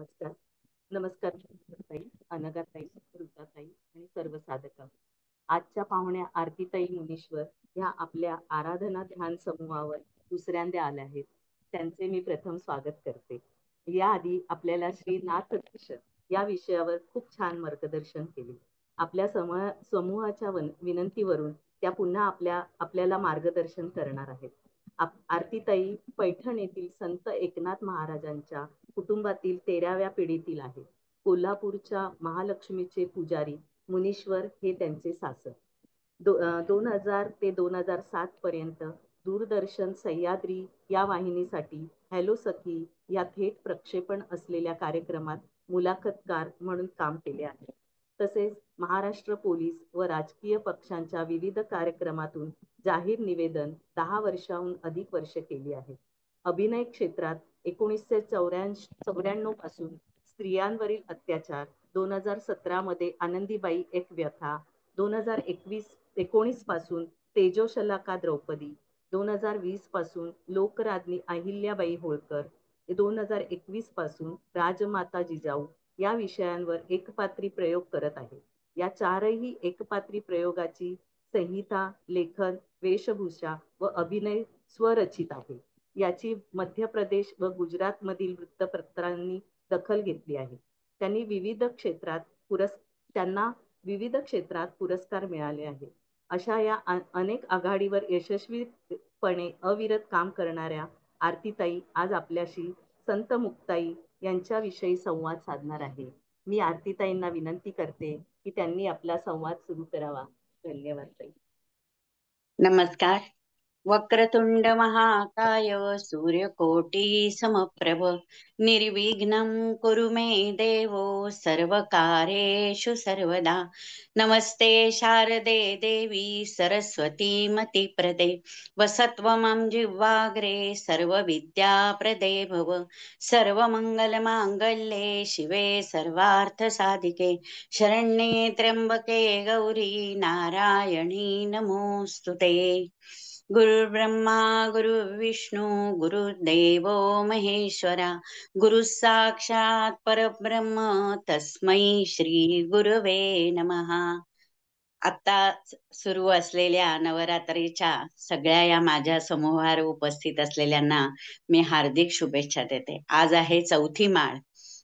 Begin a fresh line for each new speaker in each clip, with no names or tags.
नमस्कार. नमस्कार ताई, अनघाताई, ऋताताई आणि सर्व साधका. आजच्या पाहुण्या आरतीताई मुनीश्वर ह्या आपल्या आराधना ध्यान समूहावर दुसऱ्यांदा आल्या आहेत. त्यांचे मी प्रथम स्वागत करते. याआधी आपल्याला श्री नाथ दर्शन या विषयावर खूप छान मार्गदर्शन केले. आपल्या समूहाच्या विनंतीवरून त्या पुन्हा आपल्याला मार्गदर्शन करणार आहेत. आरतीताई पैठण येथील संत एकनाथ महाराजांच्या कुटुंबातील 13व्या पिढीतील आहे. कोल्हापूरच्या महालक्ष्मीचे पुजारी मुनीश्वर हे त्यांचे सासर. 2000 ते 2007 पर्यंत दूरदर्शन सह्याद्री या वाहिनीसाठी हॅलो सखी या थेट प्रक्षेपण असलेल्या कार्यक्रमात मुलाखतकार म्हणून काम केले आहे. तसेच महाराष्ट्र पोलीस व राजकीय पक्षांच्या विविध कार्यक्रमातून जाहीर निवेदन 10 वर्षाहून अधिक वर्ष केली आहेत. अभिनय क्षेत्रात 1994 पासून स्त्रियांवरील अत्याचार, 2017 मध्ये आनंदीबाई एक व्यथा, 2019 पासून तेजोशलाका द्रौपदी, 2020 पासून लोकराज्ञी अहिल्याबाई होळकर, 2021 पासून राजमाता जिजाऊ या विषयांवर एकपात्री प्रयोग करत आहे. या चारही एकपात्री प्रयोगाची संहिता, लेखन, वेशभूषा व अभिनय स्वरचित आहे. याची मध्य प्रदेश व गुजरात मधील वृत्तपत्रांनी दखल घेतली आहे. त्यांना विविध क्षेत्रात पुरस्कार मिळाले आहेत. अशा या अनेक आघाडीवर यशस्वीपणे अविरत काम करणाऱ्या आरतीताई आज आपल्याशी संत मुक्ताई यांच्याविषयी संवाद साधणार आहे. मी आरतीताईंना विनंती करते की त्यांनी आपला संवाद सुरू करावा. धन्यवाद ताई.
नमस्कार. वक्रतुंड महाकाय सूर्यकोटी समप्रभ निर्विघ्नं कुरु मे देवो सर्वकार्येषु सर्वदा. नमस्ते शारदे देवी सरस्वती मतिप्रदे वसत्वमं जिह्वाग्रे सर्वविद्याप्रदे भव. सर्वमंगलमांगल्ये शिवे सर्वार्थसाधिके शरण्ये त्र्यंबके गौरी नारायणी नमोस्तुते. गुरुर्ब्रह्मा गुरुर्विष्णू गुरुर्देवो महेश्वरा गुरु साक्षात परब्रह्म तस्मै श्री गुरवे नमः. आता सुरू असलेल्या नवरात्रीच्या सगळ्या या माझ्या समूहावर उपस्थित असलेल्यांना मी हार्दिक शुभेच्छा देते. आज आहे चौथी माळ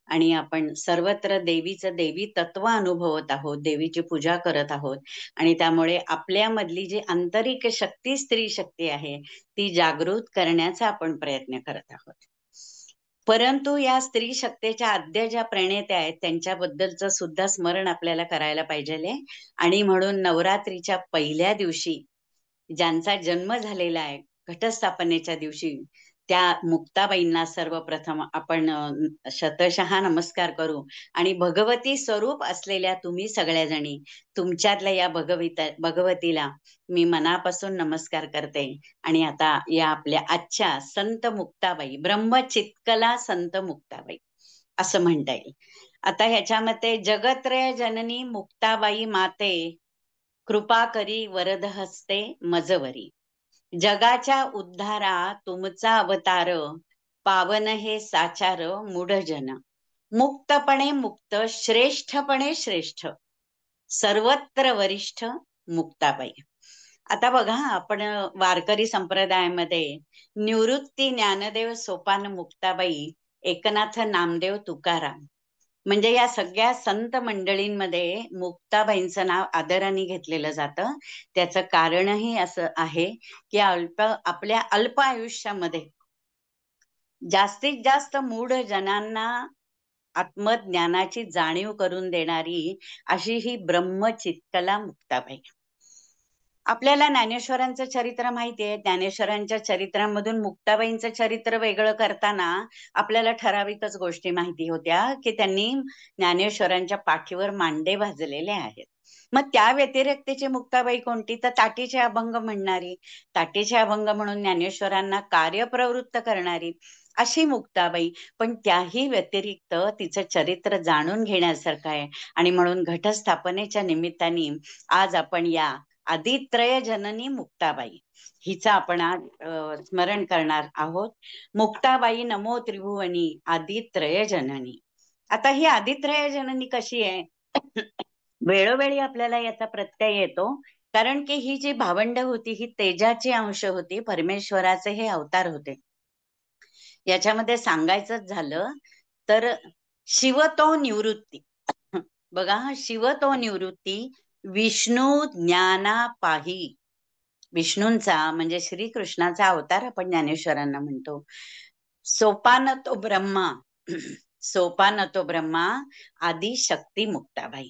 आणि आपण सर्वत्र देवीचं देवी तत्व अनुभवत आहोत, देवीची पूजा करत आहोत आणि त्यामुळे आपल्यामधली जी आंतरिक शक्ती, स्त्री शक्ती आहे ती जागृत करण्याचा आपण प्रयत्न करत आहोत. परंतु या स्त्री शक्तीच्या आद्य ज्या प्रणेत्या आहेत त्यांच्याबद्दलचं सुद्धा स्मरण आपल्याला करायला पाहिजे. आणि म्हणून नवरात्रीच्या पहिल्या दिवशी ज्यांचा जन्म झालेला आहे घटस्थापनेच्या दिवशी त्या मुक्ताबाईंना सर्वप्रथम आपण शतशः नमस्कार करू आणि भगवती स्वरूप असलेल्या तुम्ही सगळ्याजणी तुमच्यातल्या या भगवतीला मी मनापासून नमस्कार करते. आणि आता या आपल्या आजच्या संत मुक्ताबाई, ब्रह्मचित्कला संत मुक्ताबाई असं म्हणता येईल. आता ह्याच्यामध्ये जगत्रय जननी मुक्ताबाई माते कृपा करी वरद हस्ते मजवरी. जगाच्या उद्धारा तुमचा अवतार पावन हे साचार मूढजन. मुक्तपणे मुक्त श्रेष्ठपणे श्रेष्ठ सर्वत्र वरिष्ठ मुक्ताबाई. आता बघा आपण वारकरी संप्रदायामध्ये निवृत्ती ज्ञानदेव सोपान मुक्ताबाई एकनाथ नामदेव तुकाराम म्हणजे या सगळ्या संत मंडळींमध्ये मुक्ताबाईंचं नाव आदराने घेतलेलं जातं. त्याचं कारणही असं आहे की आपल्या अल्प आयुष्यामध्ये जास्तीत जास्त मूढ जनांना आत्मज्ञानाची जाणीव करून देणारी अशी ही ब्रह्मचित्कला मुक्ताबाई. आपल्याला ज्ञानेश्वरांचं चरित्र माहिती आहे. ज्ञानेश्वरांच्या चरित्रामधून मुक्ताबाईंचं चरित्र वेगळं करताना आपल्याला ठराविकच गोष्टी माहिती होत्या की त्यांनी ज्ञानेश्वरांच्या पाठीवर मांडे भाजलेले आहेत. मग त्या व्यतिरिक्तची मुक्ताबाई कोणती? तर ताटीचे अभंग म्हणणारी, ताटीचे अभंग म्हणून ज्ञानेश्वरांना कार्यप्रवृत्त करणारी अशी मुक्ताबाई. पण त्याही व्यतिरिक्त तिचं चरित्र जाणून घेण्यासारखं आहे आणि म्हणून घटस्थापनेच्या निमित्ताने आज आपण या आदित्रय जननी मुक्ताबाई हिचं आपण आज स्मरण करणार आहोत. मुक्ताबाई नमो त्रिभुवनी आदित्रय जननी. आता ही आदित्रय जननी कशी आहे? वेळोवेळी आपल्याला याचा प्रत्यय येतो, कारण की ही जी भावंड होती ही तेजाची अंश होती, परमेश्वराचे हे अवतार होते. याच्यामध्ये सांगायचंच झालं तर शिवतो निवृत्ती. बघा, शिवतो निवृत्ती, विष्णू ज्ञाना पाही. विष्णूंचा म्हणजे श्रीकृष्णाचा अवतार आपण ज्ञानेश्वरांना म्हणतो. सोपान तो ब्रह्मा, सोपान तो ब्रह्मा, आदी शक्ती मुक्ताबाई.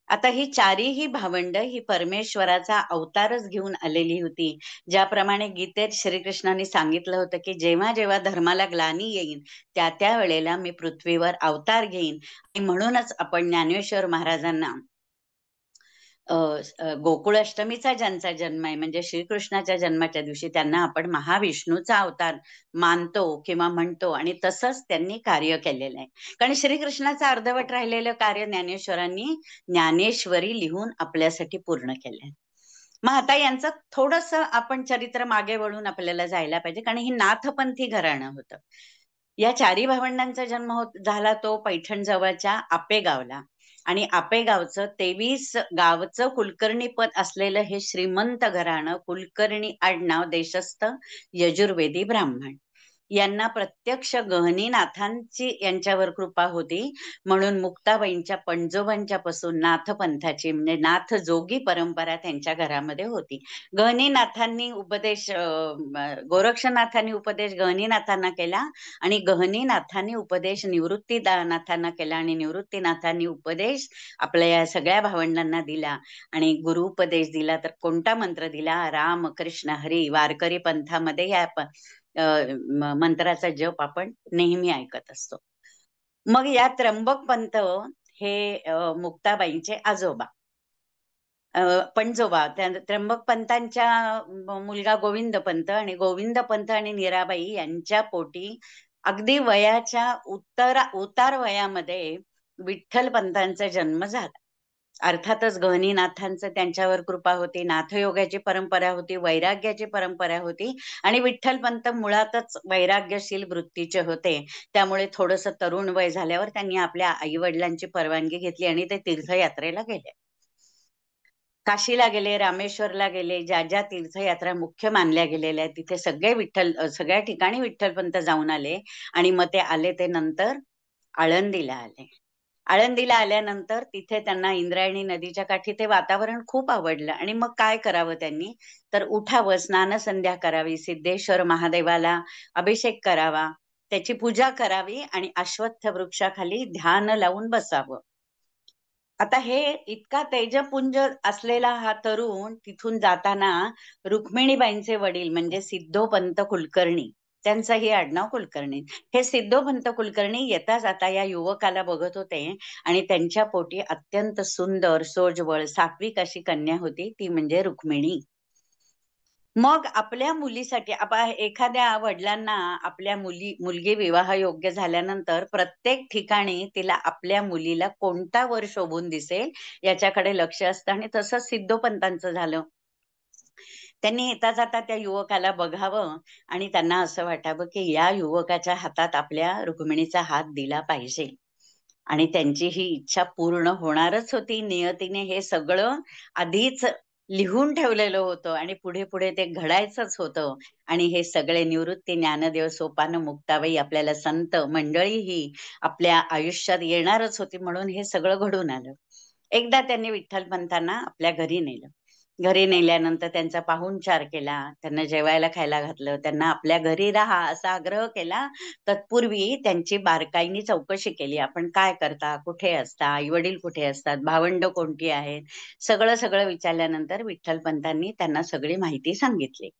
आता ही चारीही भावंड ही परमेश्वराचा अवतारच घेऊन आलेली होती. ज्याप्रमाणे गीतेत श्रीकृष्णाने सांगितलं होतं की जेव्हा जेव्हा धर्माला ग्लानी येईल त्या त्या वेळेला मी पृथ्वीवर अवतार घेईन. आणि म्हणूनच आपण ज्ञानेश्वर महाराजांना गोकुळाष्टमीचा ज्यांचा जन्म आहे म्हणजे श्रीकृष्णाच्या जन्माच्या दिवशी त्यांना आपण महाविष्णूचा अवतार मानतो किंवा म्हणतो, आणि तसंच त्यांनी कार्य केलेलं आहे. कारण श्रीकृष्णाचं अर्धवट राहिलेलं कार्य ज्ञानेश्वरांनी ज्ञानेश्वरी लिहून आपल्यासाठी पूर्ण केलंय. मग आता यांचं थोडस आपण चरित्र मागे वळून आपल्याला जायला पाहिजे, कारण ही नाथपंथी घराणं होतं. या चारी भावंडांचा जन्म झाला तो पैठण जवळच्या आपेगावला, आणि आपेगावचं 23 गावचं कुलकर्णी पद असलेलं हे श्रीमंत घराणं, कुलकर्णी आडनाव, देशस्थ यजुर्वेदी ब्राह्मण. यांना प्रत्यक्ष गहनीनाथांची यांच्यावर कृपा होती, म्हणून मुक्ताबाईंच्या पणजोबांच्या पासून नाथपंथाची म्हणजे नाथ जोगी परंपरा त्यांच्या घरामध्ये होती. गहनीनाथांनी उपदेश गोरक्षनाथांनी उपदेश गहनीनाथांना केला, आणि गहनीनाथांनी उपदेश निवृत्तीनाथांना केला, आणि निवृत्तीनाथांनी उपदेश आपल्या या सगळ्या भावंडांना दिला. आणि गुरु उपदेश दिला तर कोणता मंत्र दिला? राम कृष्ण हरी. वारकरी पंथामध्ये या मंत्राचा जप आपण नेहमी ऐकत असतो. मग या त्र्यंबक पंत हे मुक्ताबाईंचे आजोबा, पणजोबा. त्र्यंबक पंतांच्या मुलगा गोविंद पंत, आणि गोविंद पंत आणि मीराबाई यांच्या पोटी अगदी वयाच्या उतार वयामध्ये विठ्ठल पंतांचा जन्म झाला. अर्थातच गहनीनाथांचं त्यांच्यावर कृपा होती, नाथयोगाची परंपरा होती, वैराग्याची परंपरा होती, आणि विठ्ठल पंत मुळातच वैराग्यशील वृत्तीचे होते. त्यामुळे थोडस तरुण वय झाल्यावर त्यांनी आपल्या आई वडिलांची परवानगी घेतली आणि ते तीर्थयात्रेला गेले. काशीला गेले, रामेश्वरला गेले, ज्या ज्या तीर्थयात्रा मुख्य मानल्या गेलेल्या आहेत तिथे सगळ्या ठिकाणी विठ्ठलपंत जाऊन आले. आणि मग ते आले ते नंतर आळंदीला आले. आळंदीला आल्यानंतर तिथे त्यांना इंद्रायणी नदीच्या काठी ते वातावरण खूप आवडलं, आणि मग काय करावं त्यांनी, तर उठावं, स्नान संध्या करावी, सिद्धेश्वर महादेवाला अभिषेक करावा, त्याची पूजा करावी, आणि अश्वत्थ वृक्षाखाली ध्यान लावून बसावं. आता हे इतका तेजपुंज असलेला हा तरुण तिथून जाताना रुक्मिणीबाईंचे वडील म्हणजे सिद्धोपंत कुलकर्णी, त्यांचंही आडनाव कुलकर्णी, हे सिद्धोपंत कुलकर्णी येता जाता या युवकाला बघत होते, आणि त्यांच्या पोटी अत्यंत सुंदर, सोज्वळ, सात्विक अशी कन्या होती, ती म्हणजे रुक्मिणी. मग आपल्या मुलीसाठी एखाद्या वडिलांना आपल्या मुलगी विवाह योग्य झाल्यानंतर प्रत्येक ठिकाणी तिला आपल्या मुलीला कोणता वर शोभून दिसेल याच्याकडे लक्ष असतं, आणि तसंच सिद्धोपंतांचं झालं. त्यांनी येता जाता त्या युवकाला बघावं, आणि त्यांना असं वाटावं की या युवकाच्या हातात आपल्या रुक्मिणीचा हात दिला पाहिजे, आणि त्यांची ही इच्छा पूर्ण होणारच होती. नियतीने हे सगळं आधीच लिहून ठेवलेलं होतं, आणि पुढे पुढे ते घडायचंच होतं. आणि हे सगळे निवृत्ती, ज्ञानदेव, सोपान, मुक्ताबाई, आपल्याला संत मंडळी ही आपल्या आयुष्यात येणारच होती, म्हणून हे सगळं घडून आलं. एकदा त्यांनी विठ्ठलपंतांना आपल्या घरी नेलं. घरी नेल्यानंतर त्यांचा पाहुणचार केला, त्यांना जेवायला खायला घातलं, त्यांना आपल्या घरी राहा असा आग्रह केला. तत्पूर्वी त्यांची बारकाईने चौकशी केली. आपण काय करता, कुठे असता, आई वडील कुठे असतात, भावंड कोणती आहेत, सगळं सगळं विचारल्यानंतर विठ्ठलपंतांनी त्यांना सगळी माहिती सांगितली.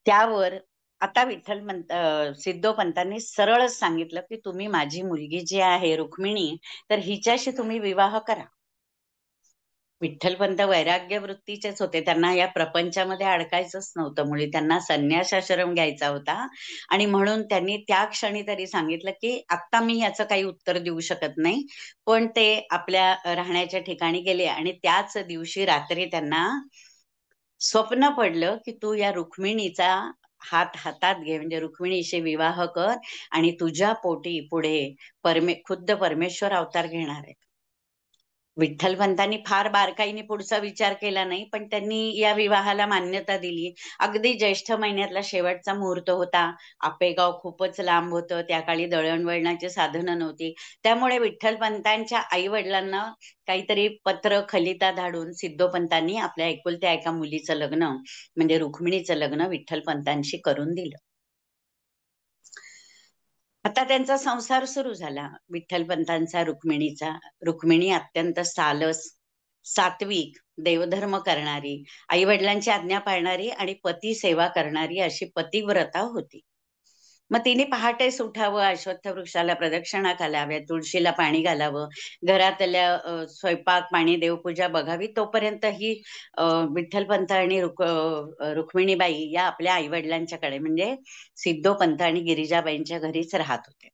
त्यावर आता सिद्धोपंतांनी सरळच सांगितलं की तुम्ही माझी मुलगी जी आहे रुक्मिणी, तर हिच्याशी तुम्ही विवाह करा. विठ्ठलपंत वैराग्य वृत्तीचेच होते, त्यांना या प्रपंचामध्ये अडकायचंच नव्हतं, मुळे त्यांना संन्यासाश्रम घ्यायचा होता. आणि म्हणून त्यांनी त्या क्षणी तरी सांगितलं की आता मी याचं काही उत्तर देऊ शकत नाही. पण ते आपल्या राहण्याच्या ठिकाणी गेले, आणि त्याच दिवशी रात्री त्यांना स्वप्न पडलं की तू या रुक्मिणीचा हात हातात घे, म्हणजे रुक्मिणीशी विवाह कर आणि तुझ्या पोटी पुढे खुद्द परमेश्वर अवतार घेणार आहे. विठ्ठलपंतांनी फार बारकाईने पुढचा विचार केला नाही, पण त्यांनी या विवाहाला मान्यता दिली. अगदी ज्येष्ठ महिन्यातला शेवटचा मुहूर्त होता. आपेगाव खूपच लांब होतं. त्या काळी दळणवळणाची साधनं नव्हती. त्यामुळे विठ्ठलपंतांच्या आई वडिलांना काहीतरी पत्र खलिता धाडून सिद्धोपंतांनी आपल्या एकुलत्या एका मुलीचं लग्न, म्हणजे रुक्मिणीचं लग्न विठ्ठलपंतांशी करून दिलं. आता त्यांचा संसार सुरू झाला विठ्ठलपंतांचा रुक्मिणीचा. रुक्मिणी अत्यंत सालस, सात्विक, देवधर्म करणारी, आई वडिलांची आज्ञा पाळणारी आणि पती सेवा करणारी अशी पतिव्रता होती. मग तिने पहाटेच उठावं, अश्वत्थ वृक्षाला प्रदक्षिणा घालाव्या, तुळशीला पाणी घालावं, घरातल्या स्वयंपाक पाणी देवपूजा बघावी. तोपर्यंत ही विठ्ठलपंत आणि रुक्मिणीबाई या आपल्या आई वडिलांच्याकडे म्हणजे सिद्धोपंत आणि गिरिजाबाईंच्या घरीच राहत होते.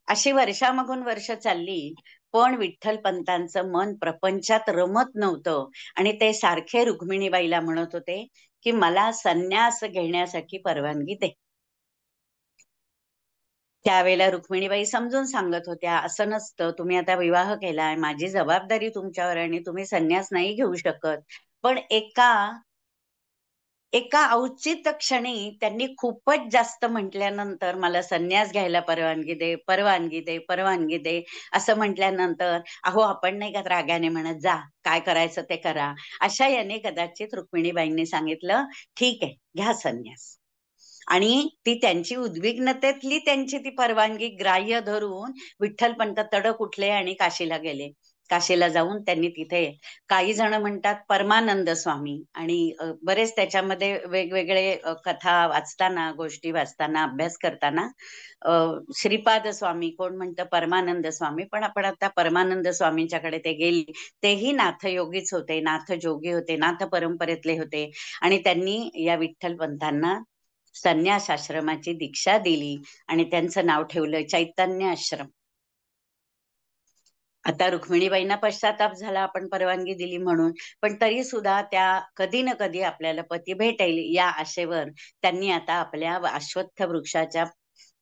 अशी वर्षामागून वर्ष चालली, पण विठ्ठलपंतांचं मन प्रपंचात रमत नव्हतं आणि ते सारखे रुक्मिणीबाईला म्हणत होते की मला संन्यास घेण्यासाठी परवानगी दे. त्यावेळेला रुक्मिणीबाई समजून सांगत होत्या, असं नसतं, तुम्ही आता विवाह केलाय, माझी जबाबदारी तुमच्यावर आणि तुम्ही संन्यास नाही घेऊ शकत. पण एका औचित्य क्षणी त्यांनी खूपच जास्त म्हटल्यानंतर मला संन्यास घ्यायला परवानगी दे, परवानगी दे, परवानगी दे असं म्हटल्यानंतर, अहो आपण नाही का रागाने म्हणत जा काय करायचं ते करा, अशा याने कदाचित रुक्मिणीबाईंनी सांगितलं ठीक आहे घ्या संन्यास. आणि ती त्यांची उद्विग्नतेतली त्यांची ती परवानगी ग्राह्य धरून विठ्ठलपंत तडक उठले आणि काशीला गेले. काशीला जाऊन त्यांनी तिथे, काही जण म्हणतात परमानंद स्वामी आणि बरेच त्याच्यामध्ये वेगवेगळे कथा वाचताना, गोष्टी वाचताना, अभ्यास करताना श्रीपाद स्वामी, कोण म्हणतं परमानंद स्वामी, पण आपण आता परमानंद स्वामींच्याकडे ते गेले. तेही नाथयोगीच होते, नाथजोगी होते, नाथ परंपरेतले होते आणि त्यांनी या विठ्ठलपंतांना संन्यास आश्रमाची दीक्षा दिली आणि त्यांचं नाव ठेवलं चैतन्य आश्रम. आता रुक्मिणीबाईंना पश्चाताप झाला आपण परवानगी दिली म्हणून, पण तरी सुद्धा त्या कधी ना कधी आपल्याला पती भेटेल या आशेवर त्यांनी आता आपल्या अश्वत्थ वृक्षाच्या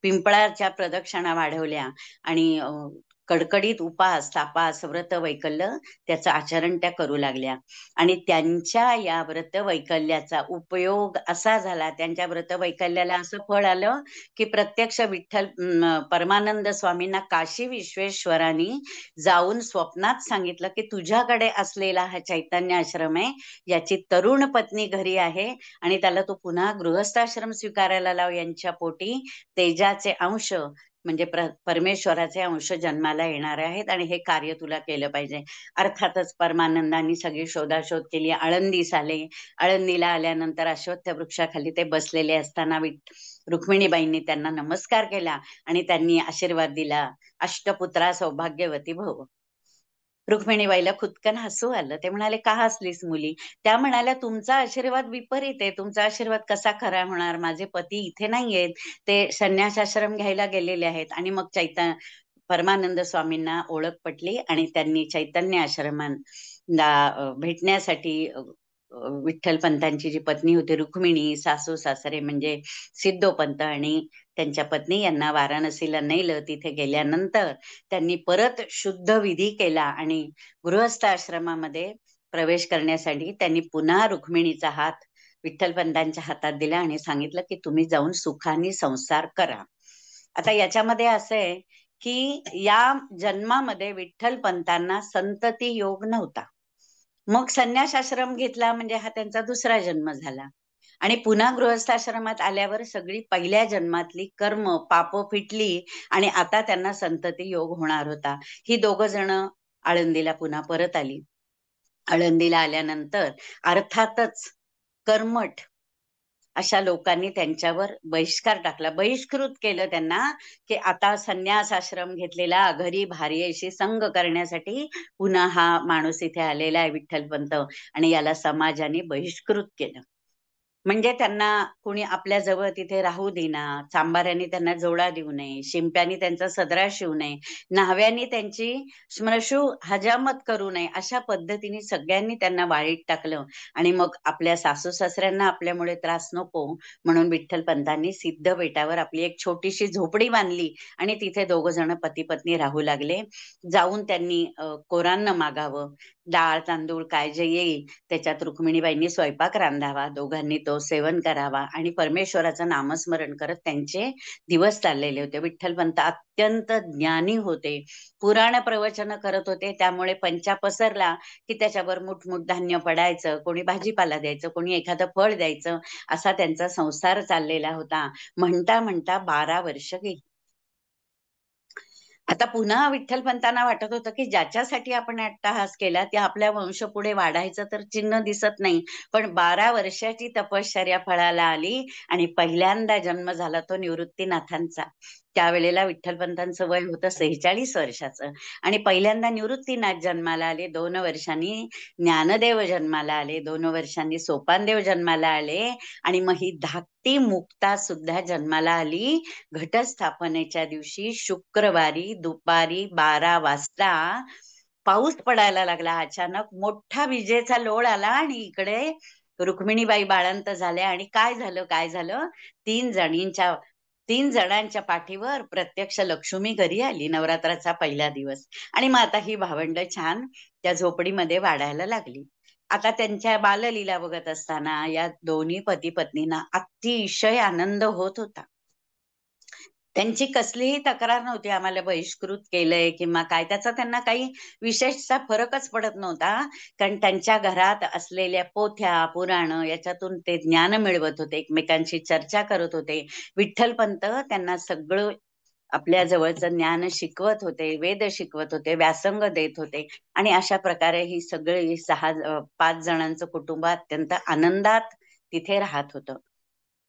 पिंपळाच्या प्रदक्षिणा वाढवल्या आणि कडकडीत उपास, तापास, व्रत वैकल्य त्याचं आचरण त्या करू लागल्या. आणि त्यांच्या या व्रत वैकल्याचा उपयोग असा झाला, त्यांच्या व्रत वैकल्याला असं फळ आलं की प्रत्यक्ष परमानंद स्वामींना काशी विश्वेश्वरांनी जाऊन स्वप्नात सांगितलं की तुझ्याकडे असलेला हा चैतन्य आश्रम आहे, याची तरुण पत्नी घरी आहे आणि त्याला तू पुन्हा गृहस्थाश्रम स्वीकारायला लाव. यांच्या पोटी तेजाचे अंश म्हणजे परमेश्वराचे अंश जन्माला येणार आहेत आणि हे कार्य तुला केलं पाहिजे. अर्थातच परमानंदांनी सगळी शोधाशोध केली. आळंदीस आले. आळंदीला आल्यानंतर अश्वत्थ वृक्षाखाली ते बसलेले असताना रुक्मिणीबाईंनी त्यांना नमस्कार केला आणि त्यांनी आशीर्वाद दिला, अष्टपुत्रा सौभाग्यवती भव. रुक्मिणीबाईला खुदकन हसू आलं. ते म्हणाले का हसलीस मुली? त्या म्हणाल्या तुमचा आशीर्वाद विपरीत आहे, तुमचा आशीर्वाद कसा खरा होणार? माझे पती इथे नाहीयेत, ते संन्यास आश्रम घ्यायला गेलेले आहेत. आणि मग परमानंद स्वामींना ओळख पटली आणि त्यांनी चैतन्य आश्रमाला भेटण्यासाठी विठ्ठलपंतांची जी पत्नी होती रुक्मिणी, सासू सासरे म्हणजे सिद्धोपंत आणि त्यांच्या पत्नी यांना वाराणसीला नेलं. तिथे गेल्यानंतर त्यांनी परत शुद्ध विधी केला आणि गृहस्थ आश्रमामध्ये प्रवेश करण्यासाठी त्यांनी पुन्हा रुक्मिणीचा हात विठ्ठलपंतांच्या हातात दिला आणि सांगितलं की तुम्ही जाऊन सुखाने संसार करा. आता याच्यामध्ये असं आहे की या जन्मामध्ये विठ्ठलपंतांना संतती योग नव्हता. मग संन्यास आश्रम घेतला म्हणजे हा त्यांचा दुसरा जन्म झाला आणि पुन्हा गृहस्थाश्रमात आल्यावर सगळी पहिल्या जन्मातली कर्म पाप फिटली आणि आता त्यांना संतती योग होणार होता. ही दोघं जण आळंदीला पुन्हा परत आली. आळंदीला आल्यानंतर अर्थातच कर्मठ अशा लोकांनी त्यांच्यावर बहिष्कार टाकला, बहिष्कृत केलं त्यांना की आता संन्यास आश्रम घेतलेला घरी भार्येशी संग करण्यासाठी पुन्हा हा माणूस इथे आलेला आहे विठ्ठलपंत आणि याला समाजाने बहिष्कृत केलं. म्हणजे त्यांना कोणी आपल्या जवळ तिथे राहू देना, चांभारांनी त्यांना जोडा देऊ नये, शिंप्यानी त्यांचा सदरा शिवू नये, न्हाव्यांनी त्यांची श्मश्रू हजामत करू नये, अशा पद्धतीने सगळ्यांनी त्यांना वाळीत टाकलं. आणि मग आपल्या सासू सासऱ्यांना आपल्यामुळे त्रास नको म्हणून विठ्ठल पंतांनी सिद्ध बेटावर आपली एक छोटीशी झोपडी बांधली आणि तिथे दोघ जण पती पत्नी राहू लागले. जाऊन त्यांनी कोरांना मागावं, डाळ तांदूळ काय जे येईल त्याच्यात रुक्मिणीबाईंनी स्वयंपाक रांधावा, दोघांनी तो सेवन करावा आणि परमेश्वराचं नामस्मरण करत त्यांचे दिवस चाललेले होते. विठ्ठलपंत अत्यंत ज्ञानी होते, पुराण प्रवचन करत होते, त्यामुळे पंचा पसरला की त्याच्यावर मुठमुठ धान्य पडायचं, कोणी भाजीपाला द्यायचं, कोणी एखादं फळ द्यायचं, असा त्यांचा संसार चाललेला होता. म्हणता म्हणता 12 वर्ष गेली. आता पुन्हा विठ्ठलपंतांना वाटत होतं की ज्याच्यासाठी आपण अट्टहास केला ते आपल्या वंश पुढे वाढायचं तर चिन्ह दिसत नाही, पण 12 वर्षाची तपश्चर्या फळाला आली आणि पहिल्यांदा जन्म झाला तो निवृत्तीनाथांचा. त्यावेळेला विठ्ठलपंतांचं वय होतं 46 वर्षाचं आणि पहिल्यांदा निवृत्तीनाथ जन्माला आले. 2 वर्षांनी ज्ञानदेव जन्माला आले, 2 वर्षांनी सोपानदेव जन्माला आले आणि मग ही धाकटी मुक्ता सुद्धा जन्माला आली. घटस्थापनेच्या दिवशी शुक्रवारी दुपारी 12 वाजता पाऊस पडायला लागला. अचानक मोठा विजेचा लोळ आला आणि इकडे रुक्मिणीबाई बाळंत झाल्या. आणि काय झालं, 3 जणांच्या पाठीवर प्रत्यक्ष लक्ष्मी घरी आली नवरात्राचा पहिला दिवस. आणि मग आता ही भावंड छान त्या झोपडीमध्ये वाढायला लागली. आता त्यांच्या बाललीला बघत असताना या दोन्ही पती पत्नींना अतिशय आनंद होत होता. त्यांची कसलीही तक्रार नव्हती, आम्हाला बहिष्कृत केलंय किंवा काय, त्याचा त्यांना काही विशेषचा फरकच पडत नव्हता. कारण त्यांच्या घरात असलेल्या पोथ्या पुराण याच्यातून ते ज्ञान मिळवत होते, एकमेकांशी चर्चा करत होते. विठ्ठलपंत त्यांना सगळं आपल्या जवळचं ज्ञान शिकवत होते, वेद शिकवत होते, व्यासंग देत होते. आणि अशा प्रकारे ही सगळी 5 जणांचं कुटुंब अत्यंत आनंदात तिथे राहत होतं.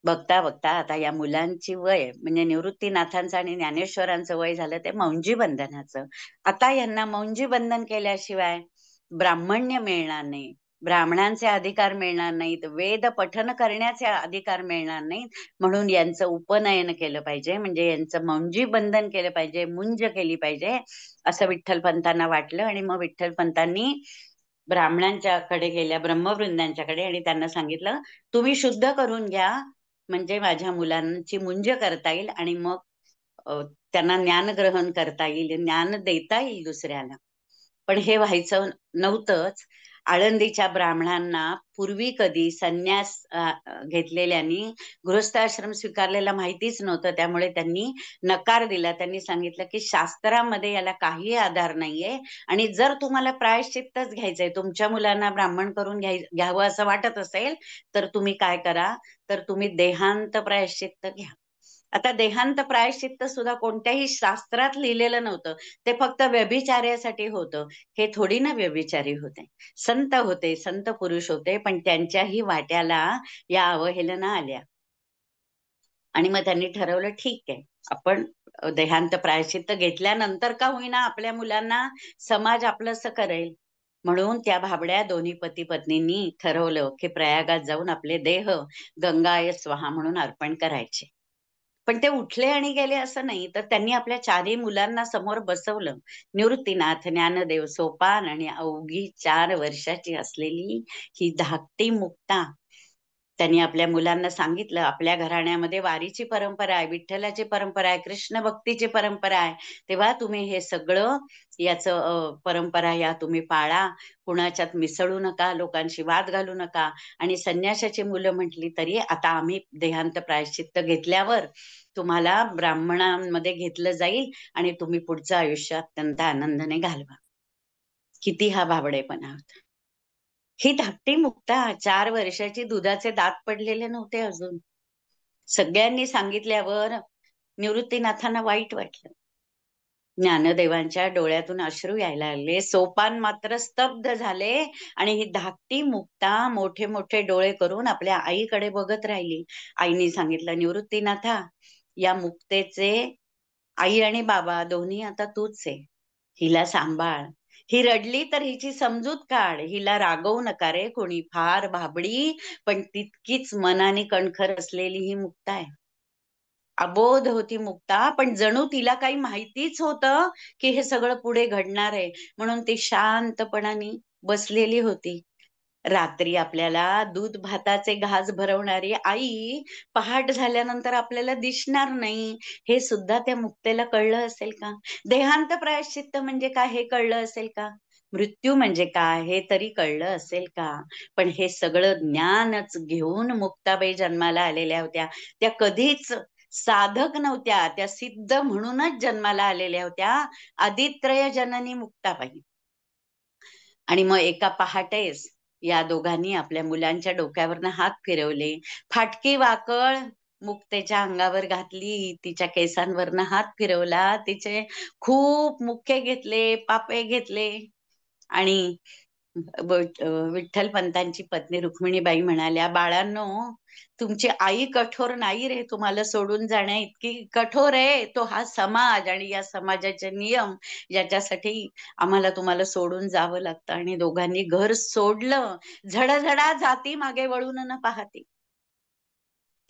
बघता बघता आता या मुलांची वय म्हणजे निवृत्तीनाथांचं आणि ज्ञानेश्वरांचं वय झालं ते मौंजी बंधनाचं. आता यांना मौंजी बंधन केल्याशिवाय ब्राह्मण्य मिळणार नाही, ब्राह्मणांचे अधिकार मिळणार नाहीत, वेद पठन करण्याचे अधिकार मिळणार नाहीत. म्हणून यांचं उपनयन केलं पाहिजे, म्हणजे यांचं मौंजी बंधन केलं पाहिजे, मुंज केली पाहिजे, असं विठ्ठलपंतांना वाटलं. आणि मग विठ्ठलपंतांनी ब्राह्मणांच्याकडे गेल्या, ब्रह्मवृंदांच्याकडे, आणि त्यांना सांगितलं तुम्ही शुद्ध करून घ्या, म्हणजे माझ्या मुलांची मुंज करता येईल आणि मग त्यांना ज्ञान ग्रहण करता येईल, ज्ञान देता येईल दुसऱ्याला. पण हे व्हायचं नव्हतंच. आळंदीच्या ब्राह्मणांना पूर्वी कधी संन्यास घेतलेल्यांनी गृहस्थाश्रम स्वीकारलेला माहितीच नव्हतं, त्यामुळे त्यांनी नकार दिला. त्यांनी सांगितलं की शास्त्रामध्ये याला काही आधार नाहीये आणि जर तुम्हाला प्रायश्चित्तच घ्यायचंय, तुमच्या मुलांना ब्राह्मण करून घ्यावं असं वाटत असेल, तर तुम्ही काय करा, तर तुम्ही देहांत प्रायश्चित्त घ्या. आता देहांत प्रायश्चित्त सुद्धा कोणत्याही शास्त्रात लिहिलेलं नव्हतं, ते फक्त व्यभिचार्यासाठी होतं. हे थोडी ना व्यभिचारी होते, संत होते, संत पुरुष होते, पण त्यांच्याही वाट्याला या अवहेलना आल्या. आणि मग त्यांनी ठरवलं ठीक आहे, आपण देहांत प्रायश्चित्त घेतल्यानंतर का होईना आपल्या मुलांना समाज आपलंसं करेल. म्हणून त्या भाबड्या दोन्ही पती पत्नींनी ठरवलं की प्रयागात जाऊन आपले देह गंगाय स्वाहा म्हणून अर्पण करायचे. पण ते उठले आणि गेले असं नाही, तर त्यांनी आपल्या 4ही मुलांना समोर बसवलं. निवृत्तीनाथ, ज्ञानदेव, सोपान आणि अवघी 4 वर्षाची असलेली ही धाकटी मुक्ता. त्यांनी आपल्या मुलांना सांगितलं, आपल्या घराण्यामध्ये वारीची परंपरा आहे, विठ्ठलाची परंपरा आहे, कृष्ण भक्तीची परंपरा आहे. तेव्हा तुम्ही हे सगळं याचं परंपरा या तुम्ही पाळा. कुणाच्यात मिसळू नका, लोकांशी वाद घालू नका. आणि संन्यासाची मुलं म्हटली तरी आता आम्ही देहांत प्रायश्चित्त घेतल्यावर तुम्हाला ब्राह्मणांमध्ये घेतलं जाईल आणि तुम्ही पुढचं आयुष्य अत्यंत आनंदाने घालवा. किती हा भाबडेपणा होता. ही धाकटी मुक्ता 4 वर्षाची, दुधाचे दात पडलेले नव्हते अजून. सगळ्यांनी सांगितल्यावर निवृत्तीनाथांना वाईट वाटलं. ज्ञानदेवांच्या डोळ्यातून अश्रू यायला लागले. सोपान मात्र स्तब्ध झाले आणि ही धाकटी मुक्ता मोठे मोठे डोळे करून आपल्या आईकडे बघत राहिली. आईने सांगितलं, निवृत्तीनाथा, या मुक्तेचे आई आणि बाबा दोन्ही आता तूच आहे. हिला सांभाळ. ही रडली तर हिची समजूत काढ, हिला रागवू नका रे कोणी, फार भाबडी पण तितकीच मनाने कणखर असलेली ही मुक्ता आहे. अबोध होती मुक्ता, पण जणू तिला काही माहितीच होतं की हे सगळं पुढे घडणार आहे, म्हणून ती शांतपणाने बसलेली होती. रात्री आपल्याला दूध भाताचे घास भरवणारी आई पहाट झाल्यानंतर आपल्याला दिसणार नाही, हे सुद्धा त्या मुक्तेला कळलं असेल का? देहांत प्रायश्चित्त म्हणजे काय हे कळलं असेल का? मृत्यू म्हणजे काय हे तरी कळलं असेल का? पण हे सगळं ज्ञानच घेऊन मुक्ताबाई जन्माला आलेल्या होत्या. त्या कधीच साधक नव्हत्या, त्या सिद्ध म्हणूनच जन्माला आलेल्या होत्या. आदित्रय जननी मुक्ताबाई. आणि मग एका पहाटेस या दोघांनी आपल्या मुलांच्या डोक्यावरनं हात फिरवले. फाटकी वाकळ मुक्तेच्या अंगावर घातली, तिच्या केसांवरनं हात फिरवला, तिचे खूप मुखे घेतले, पापे घेतले आणि विठ्ठल पंतांची पत्नी रुक्मिणीबाई म्हणाल्या, बाळांनो, तुमची आई कठोर नाही रे तुम्हाला सोडून जाण्या इतकी, कठोर आहे तो हा समाज आणि या समाजाचे नियम, याच्यासाठी आम्हाला तुम्हाला सोडून जावं लागतं. आणि दोघांनी घर सोडलं. झडझडा जाती मागे वळून न पाहती.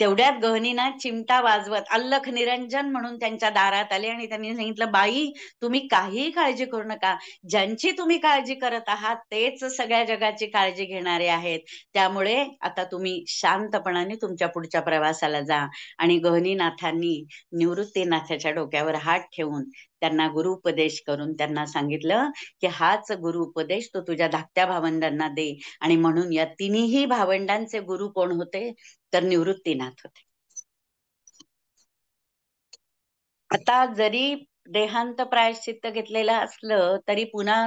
तेवढ्यात गहनीनाथ चिमटा वाजवत अल्लख निरंजन म्हणून त्यांच्या दारात आले आणि त्यांनी सांगितलं, बाई तुम्ही काहीही काळजी करू नका, ज्यांची तुम्ही काळजी करत आहात तेच सगळ्या जगाची काळजी घेणारे आहेत, त्यामुळे आता तुम्ही शांतपणाने तुमच्या पुढच्या प्रवासाला जा. आणि गहनीनाथांनी निवृत्तीनाथाच्या डोक्यावर हात ठेवून त्यांना गुरुपदेश करून त्यांना सांगितलं की हाच गुरुपदेश तो तुझ्या धाकट्या भावंडांना दे. आणि म्हणून या तिन्ही भावंडांचे गुरु कोण होते? तर निवृत्तीनाथ होते. आता जरी देहांत प्रायश्चित्त घेतलेलं असलं तरी पुन्हा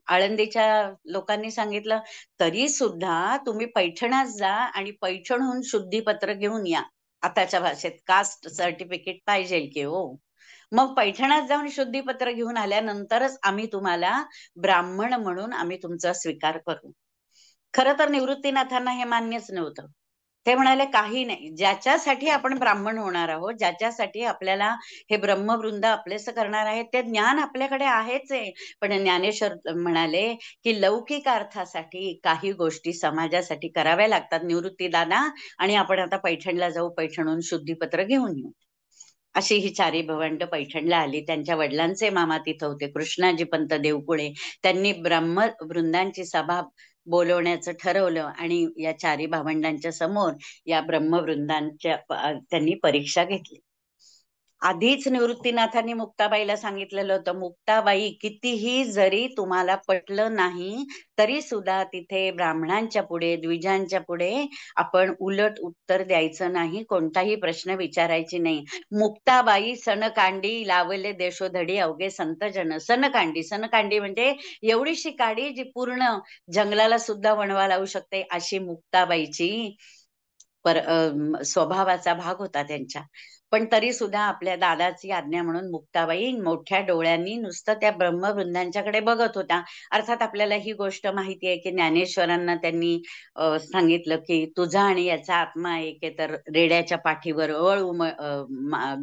आळंदीच्या लोकांनी सांगितलं, तरी सुद्धा तुम्ही पैठणात जा आणि पैठणहून शुद्धीपत्र घेऊन या. आताच्या भाषेत कास्ट सर्टिफिकेट पाहिजे की हो. मग पैठणात जाऊन शुद्धीपत्र घेऊन आल्यानंतरच आम्ही तुम्हाला ब्राह्मण म्हणून आम्ही तुमचा स्वीकार करू. खरं तर निवृत्तीनाथांना हे मान्यच नव्हतं. ते म्हणाले, काही नाही, ज्याच्यासाठी आपण ब्राह्मण होणार आहोत, ज्याच्यासाठी आपल्याला हे ब्रह्मवृंद आपलेसं करणार आहे, ते ज्ञान आपल्याकडे आहेच आहे. पण ज्ञानेश्वर म्हणाले की लौकिक अर्थासाठी काही गोष्टी समाजासाठी कराव्या लागतात निवृत्ती दादा, आणि आपण आता पैठणला जाऊ, पैठणहून शुद्धीपत्र घेऊन येऊ. अशी ही चारी भवंड पैठणला आली. त्यांच्या वडिलांचे मामा तिथं होते, कृष्णाजी पंत देवकुळे. त्यांनी ब्रह्मवृंदांची सभा बोलवण्याचं ठरवलं आणि या चारी भावंडांच्या समोर या ब्रह्मवृंदांच्या त्यांनी परीक्षा घेतली. आधीच निवृत्तीनाथांनी मुक्ताबाईला सांगितलेलं होतं, मुक्ताबाई, कितीही जरी तुम्हाला पटलं नाही तरी सुद्धा तिथे ब्राह्मणांच्या पुढे, द्विजांच्या पुढे आपण उलट उत्तर द्यायचं नाही, कोणताही प्रश्न विचारायची नाही. मुक्ताबाई सनकांडी लावले देशोधडी अवघे संतजन. सनकांडी, सनकांडी म्हणजे एवढीशी काडी जी पूर्ण जंगलाला सुद्धा वणवा लावू शकते, अशी मुक्ताबाईची स्वभावाचा भाग होता त्यांच्या. पण तरी सुद्धा आपल्या दादाची आज्ञा म्हणून मुक्ताबाई मोठ्या डोळ्यांनी नुसतं त्या ब्रह्मवृंदांच्याकडे बघत होता. अर्थात आपल्याला ही गोष्ट माहिती आहे की ज्ञानेश्वरांना त्यांनी सांगितलं की तुझा आणि याचा आत्मा एक आहे, तर रेड्याच्या पाठीवर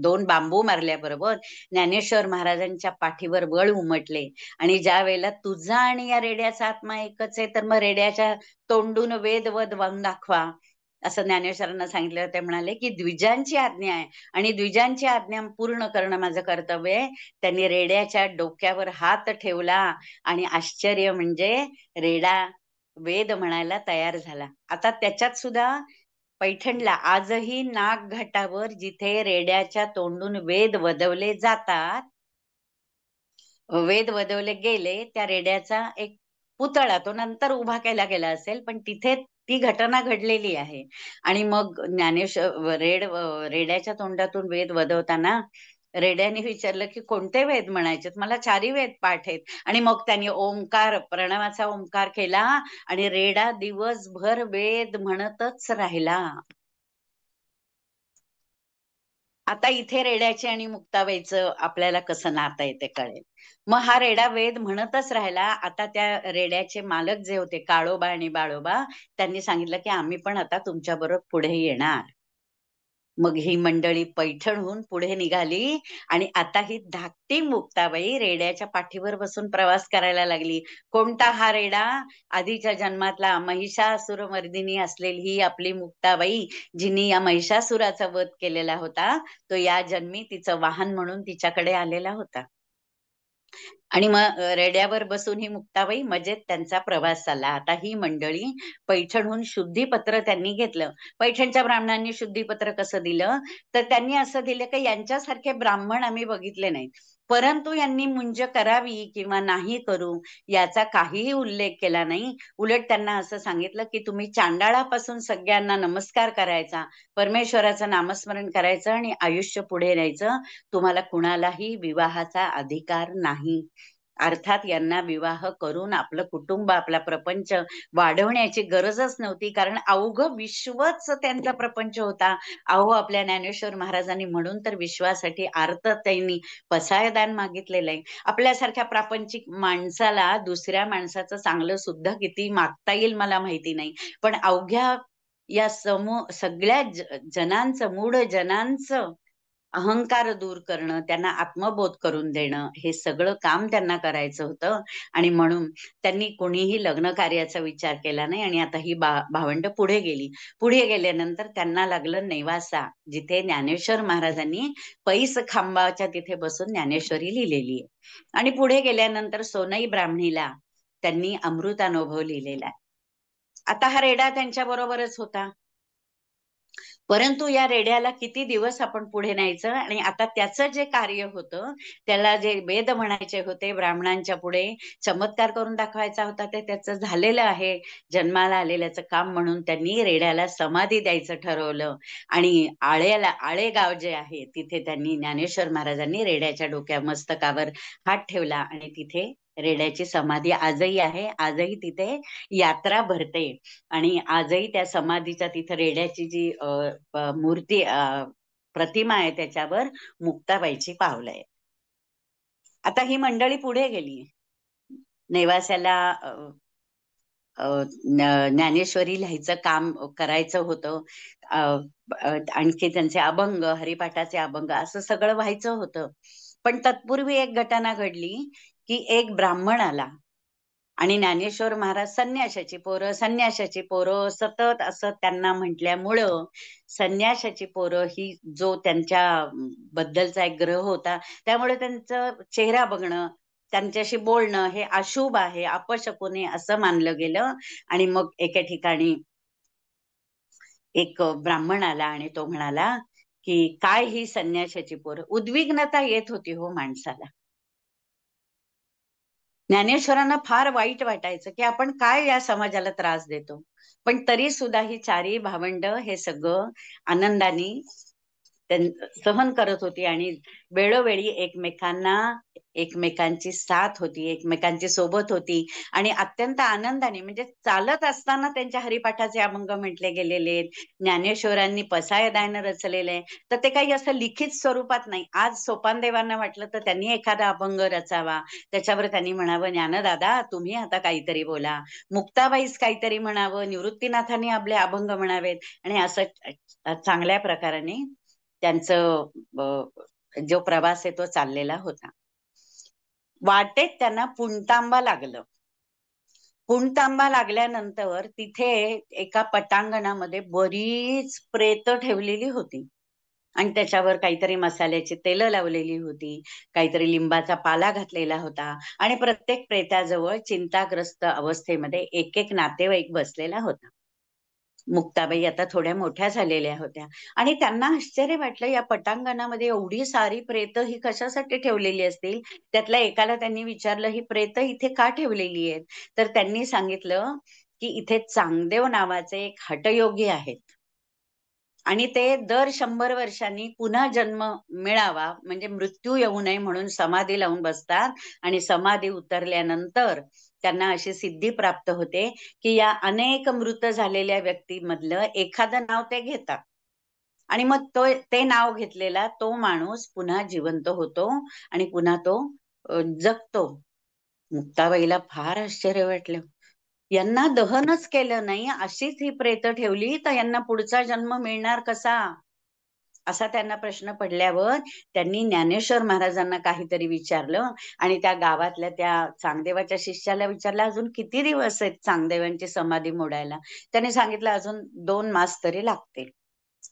दोन बांबू मारल्याबरोबर ज्ञानेश्वर महाराजांच्या पाठीवर वळ उमटले. आणि ज्या वेळेला तुझा आणि या रेड्याचा आत्मा एकच आहे, तर मग रेड्याच्या तोंडून वेद वद वाहून दाखवा, असं ज्ञानेश्वरांना सांगितलं. ते म्हणाले की द्विजांची आज्ञा आहे आणि द्विजांची आज्ञा पूर्ण करणं माझं कर्तव्य आहे. त्यांनी रेड्याच्या डोक्यावर हात ठेवला आणि आश्चर्य म्हणजे रेडा वेद म्हणायला तयार झाला. आता त्याच्यात सुद्धा पैठणला आजही नागघाटावर जिथे रेड्याच्या तोंडून वेद वदवले जातात, वेद वदवले गेले, त्या रेड्याचा एक पुतळा तो नंतर उभा केला गेला असेल, पण तिथे ती घटना घडलेली आहे. आणि मग रेड्याच्या तोंडातून वेद वदवताना रेड्याने विचारलं की कोणते वेद म्हणायचे? मला चारी वेद पाठ आहेत. आणि मग त्यांनी ओंकार, प्रणवाचा ओंकार केला आणि रेडा दिवसभर वेद म्हणतच राहिला. आता इथे रेड्याचे आणि मुक्ताबाईचं आपल्याला कसं नातं आहे ते कळेल. मग हा रेडा वेद म्हणतच राहिला. आता त्या रेड्याचे मालक जे होते काळोबा आणि बाळोबा, त्यांनी सांगितलं की आम्ही पण आता तुमच्या बरोबर पुढे येणार. मग ही मंडळी पैठणहून पुढे निघाली आणि आता ही धाकटी मुक्ताबाई रेड्याच्या पाठीवर बसून प्रवास करायला लागली. कोणता हा रेडा? आधीच्या जन्मातला महिषासुरमर्दिनी असलेली ही आपली मुक्ताबाई, जिनी या महिषासुराचा वध केलेला होता, तो या जन्मी तिचं वाहन म्हणून तिच्याकडे आलेला होता. आणि मग रेड्यावर बसून ही मुक्ताबाई मजेत त्यांचा प्रवास चालला. आता ही मंडळी पैठणहून शुद्धीपत्र त्यांनी घेतलं. पैठणच्या ब्राह्मणांनी शुद्धीपत्र कसं दिलं, तर त्यांनी असं दिलं की यांच्यासारखे ब्राह्मण आम्ही बघितले नाहीत, परंतु यांनी मुंज करावी किंवा नाही करू याचा काहीही उल्लेख केला नाही. उलट त्यांना असं सांगितलं की तुम्ही चांडाळापासून सगळ्यांना नमस्कार करायचा, परमेश्वराचं नामस्मरण करायचं आणि आयुष्य पुढे न्यायचं. तुम्हाला कुणालाही विवाहाचा अधिकार नाही. अर्थात यांना विवाह करून आपलं कुटुंब, आपला प्रपंच वाढवण्याची गरजच नव्हती, कारण अवघं विश्वच त्यांचा प्रपंच होता. अहो, आपल्या ज्ञानेश्वर महाराजांनी म्हणून तर विश्वासाठी आर्त त्यांनी पसायदान मागितलेलं आहे. आपल्यासारख्या प्रापंचिक माणसाला दुसऱ्या माणसाचं चांगलं सुद्धा किती मागता येईल मला माहिती नाही, पण अवघ्या या सगळ्या जनांचं, मूढ जनांचं अहंकार दूर करणं, त्यांना आत्मबोध करून देणं, हे सगळं काम त्यांना करायचं होतं. आणि म्हणून त्यांनी कोणीही लग्न कार्याचा विचार केला नाही. आणि आता ही भावंड पुढे गेली. पुढे गेल्यानंतर त्यांना लागलं नेवासा, जिथे ज्ञानेश्वर महाराजांनी पैस खांबाच्या तिथे बसून ज्ञानेश्वरी लिहिलेली आहे. आणि पुढे गेल्यानंतर सोनई ब्राह्मणीला त्यांनी अमृतानुभव लिहिलेला आहे. आता हा रेडा त्यांच्या बरोबरच होता, परंतु या रेड्याला किती दिवस आपण पुढे न्यायचं. आणि आता त्याचं जे कार्य होतं, त्याला जे वेद म्हणायचे होते, ब्राह्मणांच्या पुढे चमत्कार करून दाखवायचा होता, ते त्याचं झालेलं आहे. जन्माला आलेल्याचं काम म्हणून त्यांनी रेड्याला समाधी द्यायचं ठरवलं. आणि आळे गाव जे आहे तिथे त्यांनी ज्ञानेश्वर महाराजांनी रेड्याच्या मस्तकावर हात ठेवला आणि तिथे रेड्याची समाधी आजही आहे. आजही तिथे यात्रा भरते आणि आजही त्या समाधीच्या तिथे रेड्याची जी मूर्ती, प्रतिमा आहे, त्याच्यावर मुक्ताबाईची पावलं आहे. आता ही मंडळी पुढे गेली. नेवास्याला ज्ञानेश्वरी लिहायचं काम करायचं होतं. आणखी त्यांचे अभंग, हरिपाठाचे अभंग, असं सगळं व्हायचं होतं. पण तत्पूर्वी एक घटना घडली की एक ब्राह्मण आला आणि ज्ञानेश्वर महाराज संन्याशाची पोरं सतत असं त्यांना म्हटल्यामुळं, संन्याशाची पोरं ही जो त्यांच्या बद्दलचा एक ग्रह होता, त्यामुळे त्यांचं चेहरा बघणं, त्यांच्याशी बोलणं हे अशुभ आहे, अपशकुने असं मानलं गेलं. आणि मग एके ठिकाणी एक ब्राह्मण आला आणि तो म्हणाला की काय ही संन्याशाची पोरं. उद्विग्नता येत होती हो माणसाला. ज्ञानेश्वरांना फार वाईट वाटायचं की आपण काय या समाजाला त्रास देतो, पण तरी सुद्धा ही चारी भावंड हे सगळं आनंदाने सहन करत होती. आणि वेळोवेळी एकमेकांची साथ होती, एकमेकांची सोबत होती. आणि अत्यंत आनंदाने, म्हणजे चालत असताना त्यांच्या हरिपाठाचे अभंग म्हटले गेलेले आहेत, ज्ञानेश्वरांनी पसायदान रचलेले, तर ते काही असं लिखित स्वरूपात नाही. आज सोपानदेवांना वाटलं तर त्यांनी एखादा अभंग रचावा, त्याच्यावर त्यांनी म्हणावं ज्ञानदादा तुम्ही आता काहीतरी बोला, मुक्ताबाईस काहीतरी म्हणावं, निवृत्तीनाथांनी आपले अभंग म्हणावेत. आणि असं चांगल्या प्रकाराने त्यांचं जो प्रवास आहे तो चाललेला होता. वाटेत त्यांना पुणतांबा लागलं. पुणतांबा लागल्यानंतर तिथे एका पटांगणामध्ये बरीच प्रेत ठेवलेली होती आणि त्याच्यावर काहीतरी मसाल्याची तेल लावलेली होती, काहीतरी लिंबाचा पाला घातलेला होता. आणि प्रत्येक प्रेताजवळ चिंताग्रस्त अवस्थेमध्ये एक एक नातेवाईक बसलेला होता. मुक्ताबाई आता थोड्या मोठ्या झालेल्या होत्या आणि त्यांना आश्चर्य वाटलं, या पटांगणामध्ये एवढी सारी प्रेत ही कशासाठी ठेवलेली असतील. त्यातल्या एकाला त्यांनी विचारलं, ही प्रेत इथे का ठेवलेली आहेत? तर त्यांनी सांगितलं की इथे चांगदेव नावाचे एक हठयोगी आहेत आणि ते दर 100 वर्षांनी पुन्हा जन्म मिळावा, म्हणजे मृत्यू येऊ नये म्हणून समाधी लावून बसतात. आणि समाधी उतरल्यानंतर त्यांना अशी सिद्धी प्राप्त होते की या अनेक मृत झालेल्या व्यक्तीमधलं एखादं नाव ते घेतात आणि मग ते नाव घेतलेला तो माणूस पुन्हा जिवंत होतो आणि पुन्हा तो जगतो. मुक्ताबाईला फार आश्चर्य वाटलं. यांना दहनच केलं नाही, अशीच ही प्रेत ठेवली, तर यांना पुढचा जन्म मिळणार कसा? असा त्यांना प्रश्न पडल्यावर त्यांनी ज्ञानेश्वर महाराजांना काहीतरी विचारलं आणि त्या गावातल्या त्या चांगदेवाच्या शिष्याला विचारलं, अजून किती दिवस आहेत चांगदेवांची समाधी मोडायला? त्याने सांगितलं, अजून 2 मास तरी लागतील.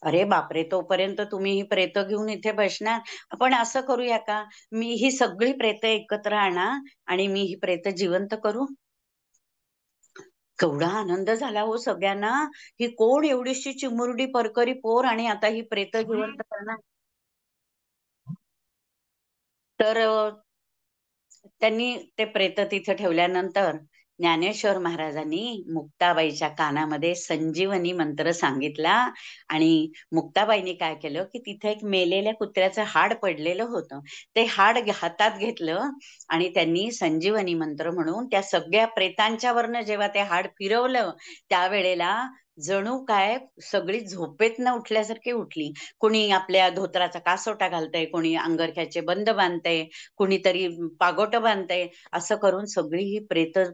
अरे बापरे! तोपर्यंत तुम्ही ही प्रेतं घेऊन इथे बसणार. आपण असं करूया का, मी ही सगळी प्रेतं एकत्र आणा आणि मी ही प्रेतं जिवंत करू? केवढा आनंद झाला हो सगळ्यांना. ही कोण एवढीशी चिमुरडी परकरी पोर आणि आता ही प्रेतं जिवंत करणार. तर त्यांनी ते प्रेतं तिथे ठेवल्यानंतर ज्ञानेश्वर महाराजांनी मुक्ताबाईच्या कानामध्ये संजीवनी मंत्र सांगितला आणि मुक्ताबाईंनी काय केलं, की तिथे एक मेलेल्या कुत्र्याचं हाड पडलेलं होतं. ते हाड हातात घेतलं आणि त्यांनी संजीवनी मंत्र म्हणून त्या सगळ्या प्रेतांच्या वरनं जेव्हा ते हाड फिरवलं, त्यावेळेला जणू काय सगळी झोपेतनं उठल्यासारखी उठली. कोणी आपल्या धोतराचा कासोटा घालतंय, कोणी अंगरख्याचे बंद बांधतंय, कुणीतरी पागोटं बांधतंय. असं करून सगळी ही प्रेतं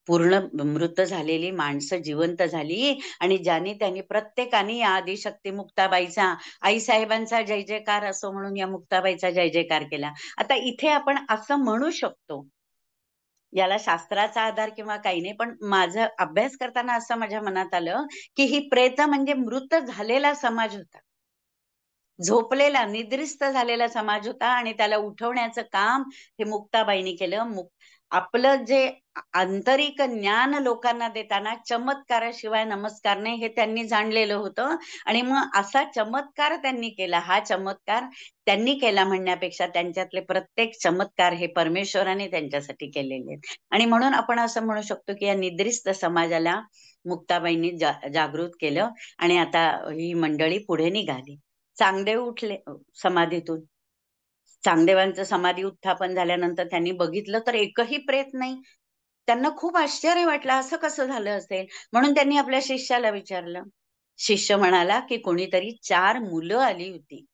पूर्ण मृत झालेली माणसं जिवंत झाली आणि ज्यानी त्यांनी प्रत्येकाने या आदिशक्ती मुक्ताबाईचा, आईसाहेबांचा जय जयकार असो म्हणून या मुक्ताबाईचा जय जयकार केला. आता इथे आपण असं म्हणू शकतो, याला शास्त्राचा आधार किंवा काही नाही, पण माझा अभ्यास करताना असं माझ्या मनात आलं, की ही प्रेतं म्हणजे मृत झालेला समाज होता. झोपलेला, निद्रिस्त झालेला समाज होता आणि त्याला उठवण्याचं काम हे मुक्ताबाईंनी केलं. आपलं जे आंतरिक ज्ञान लोकांना देताना चमत्काराशिवाय नमस्कार नाही हे त्यांनी जाणलेलं होतं आणि मग असा चमत्कार त्यांनी केला. हा चमत्कार त्यांनी केला म्हणण्यापेक्षा त्यांच्यातले प्रत्येक चमत्कार हे परमेश्वराने त्यांच्यासाठी केलेले आहेत आणि म्हणून आपण असं म्हणू शकतो, की या निद्रिस्त समाजाला मुक्ताबाईंनी जागृत केलं आणि आता ही मंडळी पुढे निघाली. चांगदेव उठले समाधीतून. चांगदेवांचं समाधी उत्थापन झाल्यानंतर त्यांनी बघितलं तर एकही प्रेत नाही. त्यांना खूप आश्चर्य वाटलं, असं कसं झालं असेल? म्हणून त्यांनी आपल्या शिष्याला विचारलं. शिष्य म्हणाला, की कोणीतरी 4 मुलं आली होती.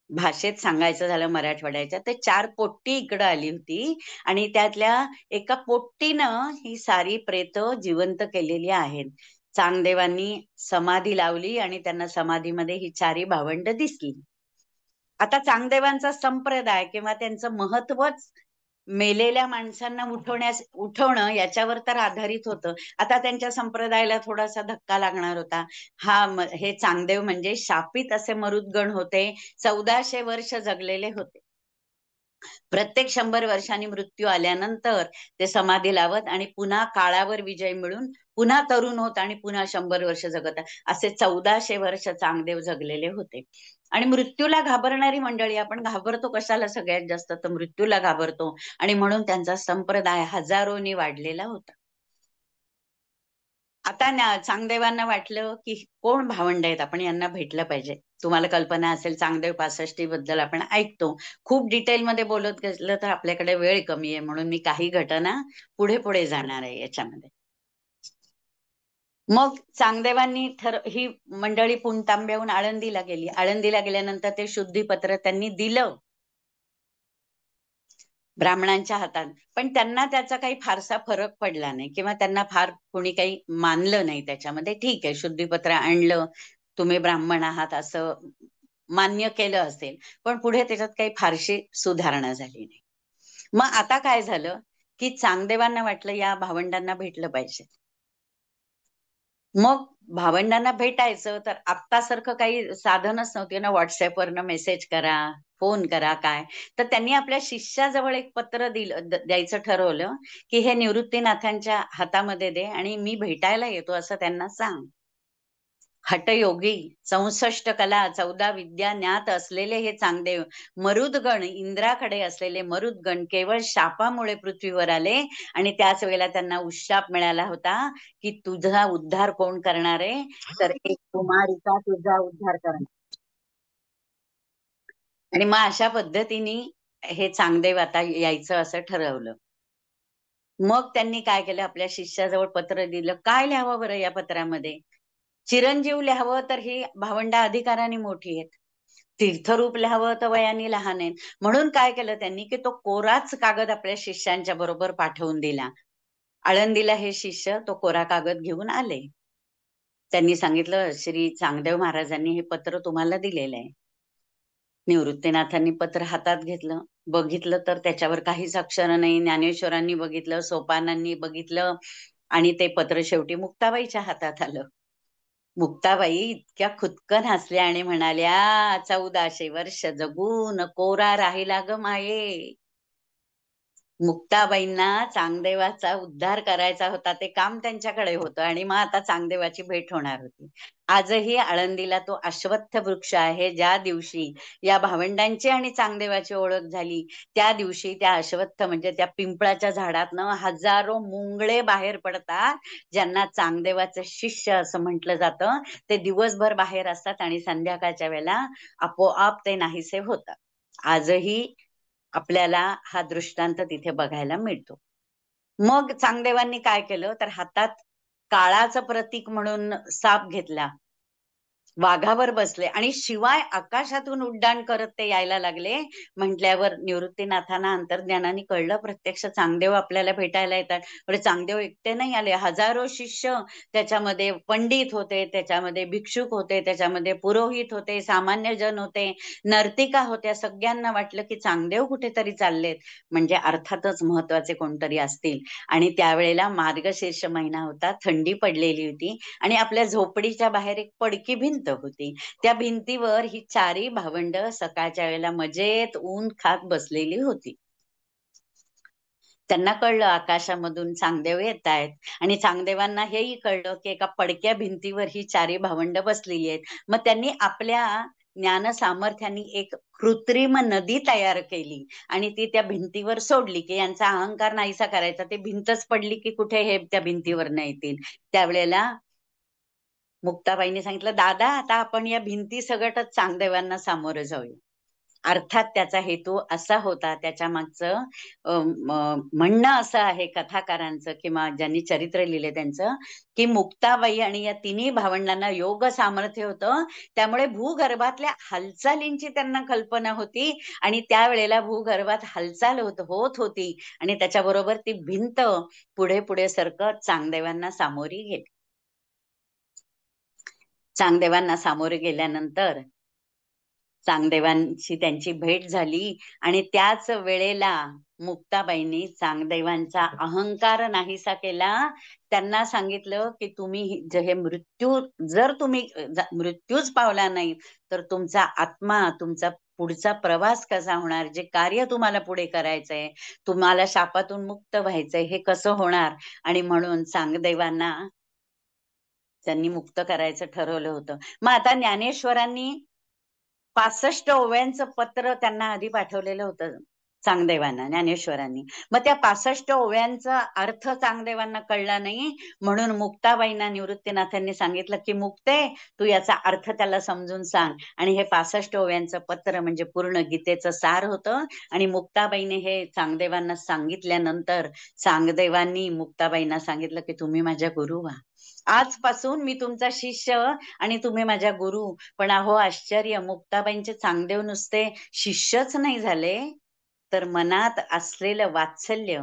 भाषेत सांगायचं झालं मराठवाड्याच्या, तर 4 पोट्टी इकडं आली होती आणि त्यातल्या एका पोट्टीनं ही सारी प्रेतं जिवंत केलेली आहेत. चांगदेवांनी समाधी लावली आणि त्यांना समाधीमध्ये ही 4ही भावंड दिसली. आता चांगदेवांचा संप्रदाय किंवा त्यांचं महत्वच मेलेल्या माणसांना उठवणं याच्यावर तर आधारित होतं. आता त्यांच्या संप्रदायाला थोडासा धक्का लागणार होता. हे चांगदेव म्हणजे शापित असे मरुद्गण होते. 1400 वर्ष जगलेले होते. प्रत्येक 100 वर्षांनी मृत्यू आल्यानंतर ते समाधी लावत आणि पुन्हा काळावर विजय मिळून पुन्हा तरुण होत आणि पुन्हा 100 वर्ष जगत. असे 1400 वर्ष चांगदेव जगलेले होते. आणि मृत्यूला घाबरणारी मंडळी, आपण घाबरतो कशाला सगळ्यात जास्त, तर मृत्यूला घाबरतो आणि म्हणून त्यांचा संप्रदाय हजारोनी वाढलेला होता. आता चांगदेवांना वाटलं, की कोण भावंड आहेत, आपण यांना भेटलं पाहिजे. तुम्हाला कल्पना असेल चांगदेव 65 बद्दल आपण ऐकतो. खूप डिटेलमध्ये बोलत गेलं तर आपल्याकडे वेळ कमी आहे, म्हणून मी काही घटना पुढे जाणार आहे याच्यामध्ये. मग चांगदेवांनी ही मंडळी पुणतांब्याहून आळंदीला गेली. आळंदीला गेल्यानंतर ते शुद्धीपत्र त्यांनी दिलं ब्राह्मणांच्या हातात. पण त्यांना त्याचा काही फारसा फरक पडला नाही किंवा त्यांना फार कोणी काही मानलं नाही त्याच्यामध्ये. ठीक आहे, शुद्धीपत्र आणलं, तुम्ही ब्राह्मण आहात असं मान्य केलं असेल. पण पुढे त्याच्यात काही फारशी सुधारणा झाली नाही. मग आता काय झालं, की चांगदेवांना वाटलं या भावंडांना भेटलं पाहिजे. मग भावंडांना भेटायचं तर आत्तासारखं काही साधनच नव्हते ना, WhatsAppवरनं मेसेज करा, फोन करा काय. तर त्यांनी आपल्या शिष्याजवळ एक पत्र द्यायचं ठरवलं, की हे निवृत्तीनाथांच्या हातामध्ये दे आणि मी भेटायला येतो असं त्यांना सांग. हठयोगी 64 कला 14 विद्या ज्ञात असलेले हे चांगदेव मरुदगण, इंद्राकडे असलेले मरुदगण केवळ शापामुळे पृथ्वीवर आले आणि त्याच वेळेला त्यांना उशाप मिळाला होता, की तुझा उद्धार कोण करणार आहे? तर एक कुमारिका तुझा उद्धार करणार. आणि मग अशा पद्धतीने हे चांगदेव आता यायचं असं ठरवलं. मग त्यांनी काय केलं, आपल्या शिष्याजवळ पत्र दिलं. काय लिहावं बरं या पत्रामध्ये? चिरंजीव लिहावं तर ही भावंड अधिकाराने मोठी आहेत. तीर्थरूप लिहावं तर वयाने लहान आहेत. म्हणून काय केलं त्यांनी, की तो कोराच कागद आपल्या शिष्यांच्या बरोबर पाठवून दिला. आळंदीला हे शिष्य तो कोरा कागद घेऊन आले. त्यांनी सांगितलं, श्री चांगदेव महाराजांनी हे पत्र तुम्हाला दिलेलं आहे. निवृत्तीनाथांनी पत्र हातात घेतलं, बघितलं तर त्याच्यावर काहीच अक्षर नाही. ज्ञानेश्वरांनी बघितलं, सोपानांनी बघितलं आणि ते पत्र शेवटी मुक्ताबाईच्या हातात आलं. मुक्ताबाई इतक्या खुदकन हसल्या आणि म्हणाल्या, 1400 वर्ष जगून कोरा राहिला ग माये. मुक्ताबाईंना चांगदेवाचा उद्धार करायचा होता, ते काम त्यांच्याकडे होतं आणि मग आता चांगदेवाची भेट होणार होती. आजही आळंदीला तो अश्वत्थ वृक्ष आहे. ज्या दिवशी या भावंडांची आणि चांगदेवाची ओळख झाली, त्या दिवशी त्या अश्वत्थ म्हणजे त्या पिंपळाच्या झाडातनं हजारो मुंगळे बाहेर पडतात, ज्यांना चांगदेवाचं शिष्य असं म्हटलं जातं. ते दिवसभर बाहेर असतात आणि संध्याकाळच्या वेळेला आपोआप ते नाहीसे होतात. आजही आपल्याला हा दृष्टांत तिथे बघायला मिळतो. मग चांगदेवांनी काय केलं, तर हातात काळाचं प्रतीक म्हणून साप घेतला, वाघावर बसले आणि शिवाय आकाशातून उड्डाण करत ते यायला लागले. म्हटल्यावर निवृत्तीनाथांना अंतर्ज्ञानाने कळलं, प्रत्यक्ष चांगदेव आपल्याला भेटायला येतात. म्हणजे चांगदेव एकटे नाही आले, हजारो शिष्य, त्याच्यामध्ये पंडित होते, त्याच्यामध्ये भिक्षुक होते, त्याच्यामध्ये पुरोहित होते, सामान्य जन होते, नर्तिका होत्या. सगळ्यांना वाटलं की चांगदेव कुठेतरी चाललेत, म्हणजे अर्थातच महत्वाचे कोणतरी असतील. आणि त्यावेळेला मार्गशीर्ष महिना होता, थंडी पडलेली होती आणि आपल्या झोपडीच्या बाहेर एक पडकी भिंत होती. त्या भिंतीवर ही चारी भावंड सकाळच्या वेळेला मजेत ऊन खात बसलेली होती. त्यांना कळलं आकाशामधून चांगदेव येत आहेत आणि चांगदेवांना हेही कळलं की एका पडक्या भिंतीवर ही चारी भावंड बसलेली आहेत. मग त्यांनी आपल्या ज्ञान सामर्थ्याने एक कृत्रिम नदी तयार केली आणि ती त्या भिंतीवर सोडली की यांचा अहंकार नाहीसा करायचा. ते भिंतच पडली की कुठे हे त्या भिंतीवर नाही येतील. त्यावेळेला मुक्ताबाईंनी सांगितलं, दादा आता आपण या भिंती सगटच चांगदेवांना सामोरं जाऊया. अर्थात त्याचा हेतू असा होता, त्याच्या मागचं म्हणणं असं आहे कथाकारांचं किंवा ज्यांनी चरित्र लिहिले त्यांचं, की मुक्ताबाई आणि या तिन्ही भावंडांना योग सामर्थ्य होतं. त्यामुळे भूगर्भातल्या हालचालींची त्यांना कल्पना होती आणि त्यावेळेला भूगर्भात हालचाल होत होती आणि त्याच्याबरोबर ती भिंत पुढे पुढे सरकत चांगदेवांना सामोरी गेली. चांगदेवांना सामोरे गेल्यानंतर चांगदेवांची त्यांची भेट झाली आणि त्याच वेळेला मुक्ताबाईंनी चांगदेवांचा अहंकार नाहीसा केला. त्यांना सांगितलं की तुम्ही हे मृत्यू जर तुम्ही मृत्यूच पावला नाही तर तुमचा आत्मा, तुमचा पुढचा प्रवास कसा होणार, जे कार्य तुम्हाला पुढे करायचंय, तुम्हाला शापातून मुक्त व्हायचंय, हे कसं होणार. आणि म्हणून चांगदेवांना त्यांनी मुक्त करायचं ठरवलं होतं. मग आता ज्ञानेश्वरांनी 65 ओव्यांचं पत्र त्यांना आधी पाठवलेलं होतं चांगदेवांना, ज्ञानेश्वरांनी. मग त्या 65 ओव्यांचा अर्थ चांगदेवांना कळला नाही, म्हणून मुक्ताबाईंना निवृत्तीनाथांनी सांगितलं की मुक्ते, तू याचा अर्थ त्याला समजून सांग. आणि हे 65 ओव्यांचं पत्र म्हणजे पूर्ण गीतेचं सार होतं. आणि मुक्ताबाईने हे चांगदेवांना सांगितल्यानंतर चांगदेवांनी मुक्ताबाईंना सांगितलं की तुम्ही माझ्या गुरु व्हा. आजपासून मी तुमचा शिष्य आणि तुम्ही माझ्या गुरु. पण अहो आश्चर्य, मुक्ताबाईंचे चांगदेव नुसते शिष्यच नाही झाले, तर मनात असलेलं वात्सल्य,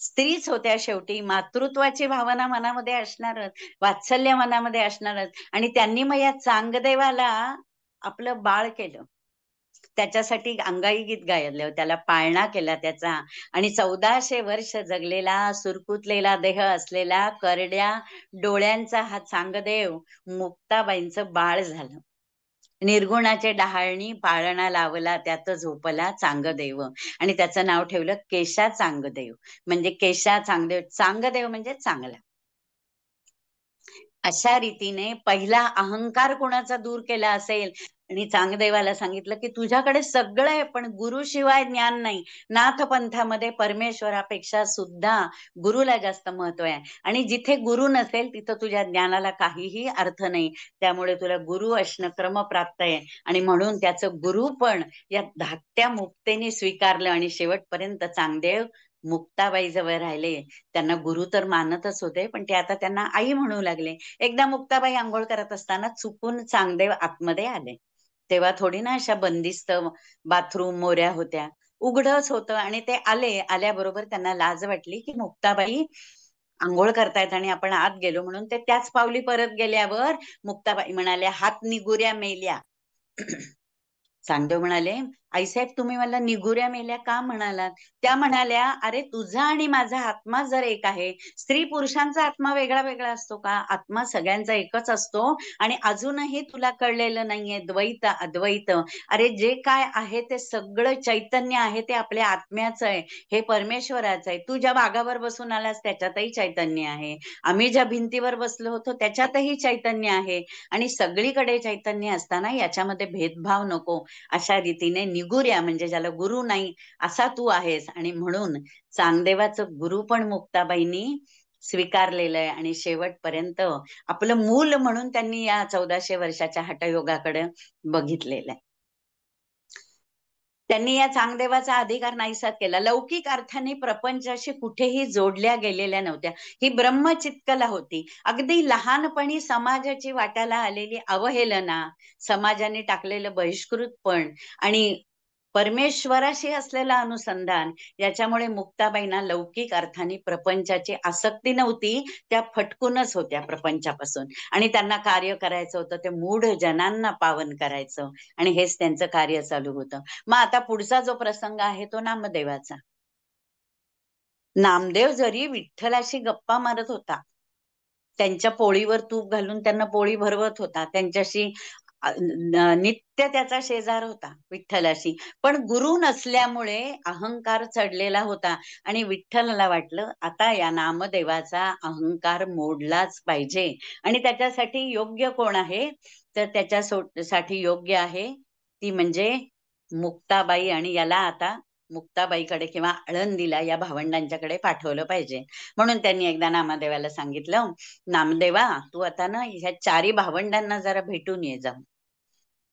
स्त्रीच होत्या शेवटी, मातृत्वाची भावना मनामध्ये असणारच, वात्सल्य मनामध्ये असणारच. आणि त्यांनी मग या चांगदेवाला आपलं बाळ केलं. त्याच्यासाठी अंगाई गीत गायलं, त्याला पाळणा केला त्याचा. आणि 1400 वर्ष जगलेला, सुरकुतलेला देह असलेला, करड्या डोळ्यांचा हा चांगदेव मुक्ताबाईंचं बाळ झालं. निर्गुणाचे डहाळणी पाळणा लावला, त्यात झोपला चांगदेव. आणि त्याचं नाव ठेवलं केशा चांगदेव. म्हणजे केशा चांगदेव, चांगदेव म्हणजे चांगला. अशा रीतीने पहिला अहंकार कोणाचा दूर केला असेल आणि चांगदेवाला सांगितलं की तुझ्याकडे सगळं आहे पण गुरुशिवाय ज्ञान नाही. नाथ पंथामध्ये परमेश्वरापेक्षा सुद्धा गुरुला जास्त महत्व आहे आणि जिथे गुरु नसेल तिथं तुझ्या ज्ञानाला काहीही अर्थ नाही. त्यामुळे तुला गुरु असणं क्रमप्राप्त आहे. आणि म्हणून त्याचं गुरु पण या धाकट्या मुक्तेने स्वीकारलं आणि शेवटपर्यंत चांगदेव मुक्ताबाई जवळ राहिले. त्यांना गुरु तर मानतच होते, पण ते आता त्यांना आई म्हणू लागले. एकदा मुक्ताबाई अंघोळ करत असताना चुकून चांगदेव आतमध्ये आले. तेव्हा थोडी ना अशा बंदिस्त बाथरूम मोऱ्या होत्या, उघडच होतं. आणि ते आले, आल्याबरोबर त्यांना लाज वाटली की मुक्ताबाई आंघोळ करतायत आणि आपण आत गेलो म्हणून ते त्याच पावली परत गेल्यावर मुक्ताबाई म्हणाल्या, हात निगुऱ्या मेल्या. चांगदेव म्हणाले, आईसाहेब तुम्ही मला निगुऱ्या मेल्या का म्हणालात? त्या म्हणाल्या, अरे तुझा आणि माझा आत्मा जर एक आहे, स्त्री पुरुषांचा आत्मा वेगळा वेगळा असतो का? आत्मा सगळ्यांचा एकच असतो. आणि अजूनही तुला कळलेलं नाहीये द्वैत अद्वैत. अरे जे काय आहे ते सगळं चैतन्य आहे, ते आपल्या आत्म्याचं आहे, हे परमेश्वराचं आहे. तू ज्या बागावर बसून आलास त्याच्यातही चैतन्य आहे, आम्ही ज्या भिंतीवर बसलो होतो त्याच्यातही चैतन्य आहे. आणि सगळीकडे चैतन्य असताना याच्यामध्ये भेदभाव नको, अशा रीतीने निगुऱ्या म्हणजे ज्याला गुरु नाही असा तू आहेस. आणि म्हणून चांगदेवाचं गुरु पण मुक्ताबाईंनी स्वीकारलेलं आहे. आणि शेवटपर्यंत आपलं मूल म्हणून त्यांनी या 1400 वर्षाच्या हठयोगाकडे बघितलेलं आहे. त्यांनी या चांगदेवाचा अधिकार नाहीसा केला. लौकिक अर्थाने प्रपंचाशी कुठेही जोडल्या गेलेल्या नव्हत्या. ही ब्रह्मचित्कला होती. अगदी लहानपणी समाजाची वाट्याला आलेली अवहेलना, समाजाने टाकलेलं बहिष्कृतपण आणि परमेश्वराशी असलेलं अनुसंधान, याच्यामुळे मुक्ताबाईंना लौकिक अर्थाने प्रपंचाची आसक्ती नव्हती. त्या फटकूनच होत्या प्रपंचापासून. आणि त्यांना कार्य करायचं होतं ते मूढ जनांना पावन करायचं. आणि हेच त्यांचं कार्य चालू होतं. मग आता पुढचा जो प्रसंग आहे तो नामदेवाचा. नामदेव जरी विठ्ठलाशी गप्पा मारत होता, त्यांच्या पोळीवर तूप घालून त्यांना पोळी भरवत होता, त्यांच्याशी नित्य त्याचा शेजार होता विठ्ठलाशी, पण गुरु नसल्यामुळे अहंकार चढलेला होता. आणि विठ्ठलाला वाटलं आता या नामदेवाचा अहंकार मोडलाच पाहिजे. आणि त्याच्यासाठी योग्य कोण आहे? तर त्याच्यासाठी योग्य आहे ती म्हणजे मुक्ताबाई. आणि याला आता मुक्ताबाईकडे किंवा आळंदीला या भावंडांच्याकडे पाठवलं पाहिजे. म्हणून त्यांनी एकदा नामदेवाला सांगितलं, नामदेवा तू आता ना ह्या 4 भावंडांना जरा भेटून ये जा.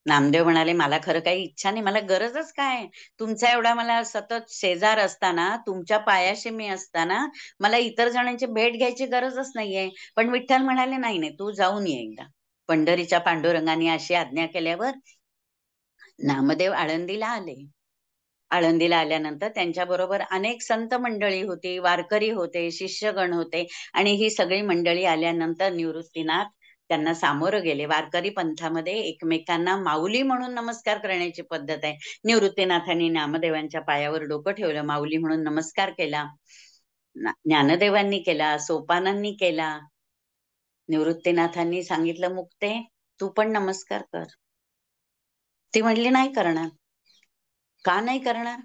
नामदेव म्हणाले, मला खरं काही इच्छा नाही, मला गरजच काय? तुमचा एवढा मला सतत शेजार असताना, तुमच्या पायाशी मी असताना मला इतर जणांची भेट घ्यायची गरजच नाहीये. पण विठ्ठल म्हणाले, नाही नाही तू जाऊन ये एकदा. पंढरीच्या पांडुरंगाने अशी आज्ञा केल्यावर नामदेव आळंदीला आले. आळंदीला आल्यानंतर त्यांच्याबरोबर अनेक संत मंडळी होती, वारकरी होते, शिष्यगण होते. आणि ही सगळी मंडळी आल्यानंतर निवृत्तीनाथ त्यांना सामोरं गेले. वारकरी पंथामध्ये एकमेकांना माऊली म्हणून नमस्कार करण्याची पद्धत आहे. निवृत्तीनाथांनी नामदेवांच्या पायावर डोकं ठेवलं, माऊली म्हणून नमस्कार केला. ज्ञानदेवांनी केला, सोपानांनी केला. निवृत्तीनाथांनी सांगितलं, मुक्ते तू पण नमस्कार कर. ती म्हणली, नाही करणार. का नाही करणार?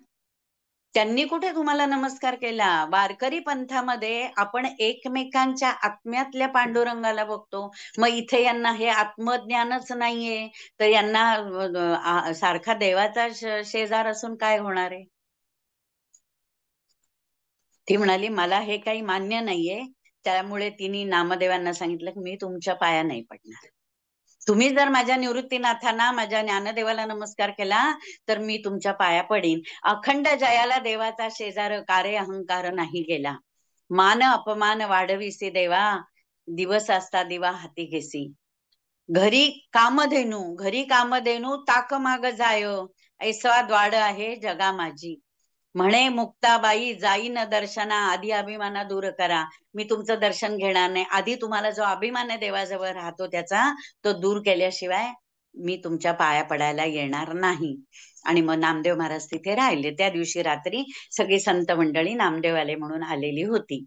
त्यांनी कुठे तुम्हाला नमस्कार केला? वारकरी पंथामध्ये आपण एकमेकांच्या आत्म्यातल्या पांडुरंगाला बघतो. मग इथे यांना हे आत्मज्ञानच नाहीये, तर यांना सारखा देवाचा शेजार असून काय होणार आहे? ती म्हणाली, मला हे काही मान्य नाहीये. त्यामुळे तिने नामदेवांना सांगितलं की मी तुमच्या पाया नाही पडणार. तुम्ही जर माझ्या निवृत्तीनाथांना, माझ्या ज्ञानदेवाला नमस्कार केला तर मी तुमच्या पाया पडीन. अखंड जयाला देवाचा शेजार, कारे अहंकार नाही गेला. मान अपमान वाढविसी देवा, दिवस असता दिवा हाती घेसी. घरी कामधेनू ताक माग जाय, ऐसवा द्वाड आहे जगा माझी. म्हणे मुक्ताबाई जाईन दर्शना, आधी अभिमाना दूर करा. मी तुमचं दर्शन घेणार नाही. आधी तुम्हाला जो अभिमान आहे देवाजवळ राहतो त्याचा, तो दूर केल्याशिवाय मी तुमच्या पाया पडायला येणार नाही. आणि मग नामदेव महाराज तिथे राहिले. त्या दिवशी रात्री सगळी संत मंडळी नामदेव आले म्हणून आलेली होती.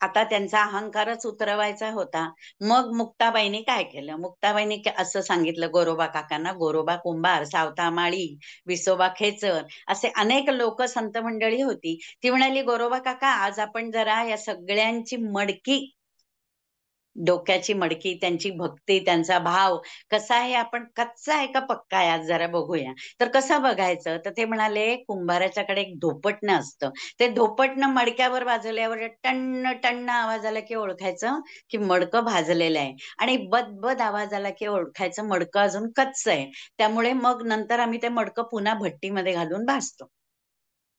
आता त्यांचा अहंकारच उतरवायचा होता. मग मुक्ताबाईंनी काय केलं? मुक्ताबाईंनी असं सांगितलं गोरोबा काकांना, गोरोबा कुंभार, सावता माळी, विसोबा खेचर असे अनेक लोक संत मंडळी होती. ती म्हणाली, गोरोबा काका आज आपण जरा या सगळ्यांची मडकी, डोक्याची मडकी, त्यांची भक्ती, त्यांचा भाव कसा आहे, आपण कच्चा आहे का पक्का आहे आज जरा बघूया. तर कसं बघायचं? तर ते म्हणाले, कुंभाराच्याकडे एक धोपटणं असतं. ते धोपटणं मडक्यावर भाजल्यावर टन्न टन्न आवाज आला की ओळखायचं की मडकं भाजलेलं आहे. आणि बदबद आवाज आला की ओळखायचं मडकं अजून कच्चं आहे. त्यामुळे मग नंतर आम्ही ते मडकं पुन्हा भट्टीमध्ये घालून भाजतो.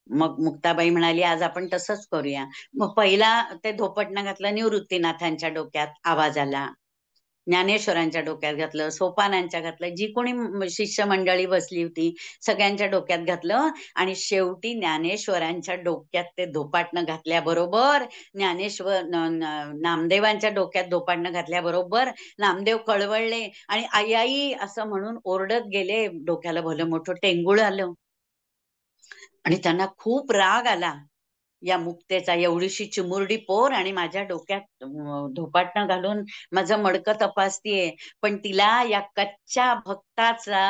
मग मुक्ताबाई म्हणाली, आज आपण तसंच करूया. मग पहिला ते धोपटणं घातलं, निवृत्तीनाथांच्या डोक्यात आवाज आला. ज्ञानेश्वरांच्या डोक्यात घातलं, सोपानांच्या घातलं, जी कोणी शिष्य मंडळी बसली होती सगळ्यांच्या डोक्यात घातलं. आणि शेवटी ज्ञानेश्वरांच्या डोक्यात ते धोपाटणं घातल्याबरोबर नामदेवांच्या डोक्यात धोपाटणं घातल्याबरोबर नामदेव कळवळले आणि आई आई असं म्हणून ओरडत गेले. डोक्याला भलं मोठं टेंगुळ आलं आणि त्यांना खूप राग आला. या मुक्तेचा, एवढीशी चिमुरडी पोर आणि माझ्या डोक्यात धोपाटणं घालून माझं मडकं तपासतीये. पण तिला या कच्च्या भक्ताचा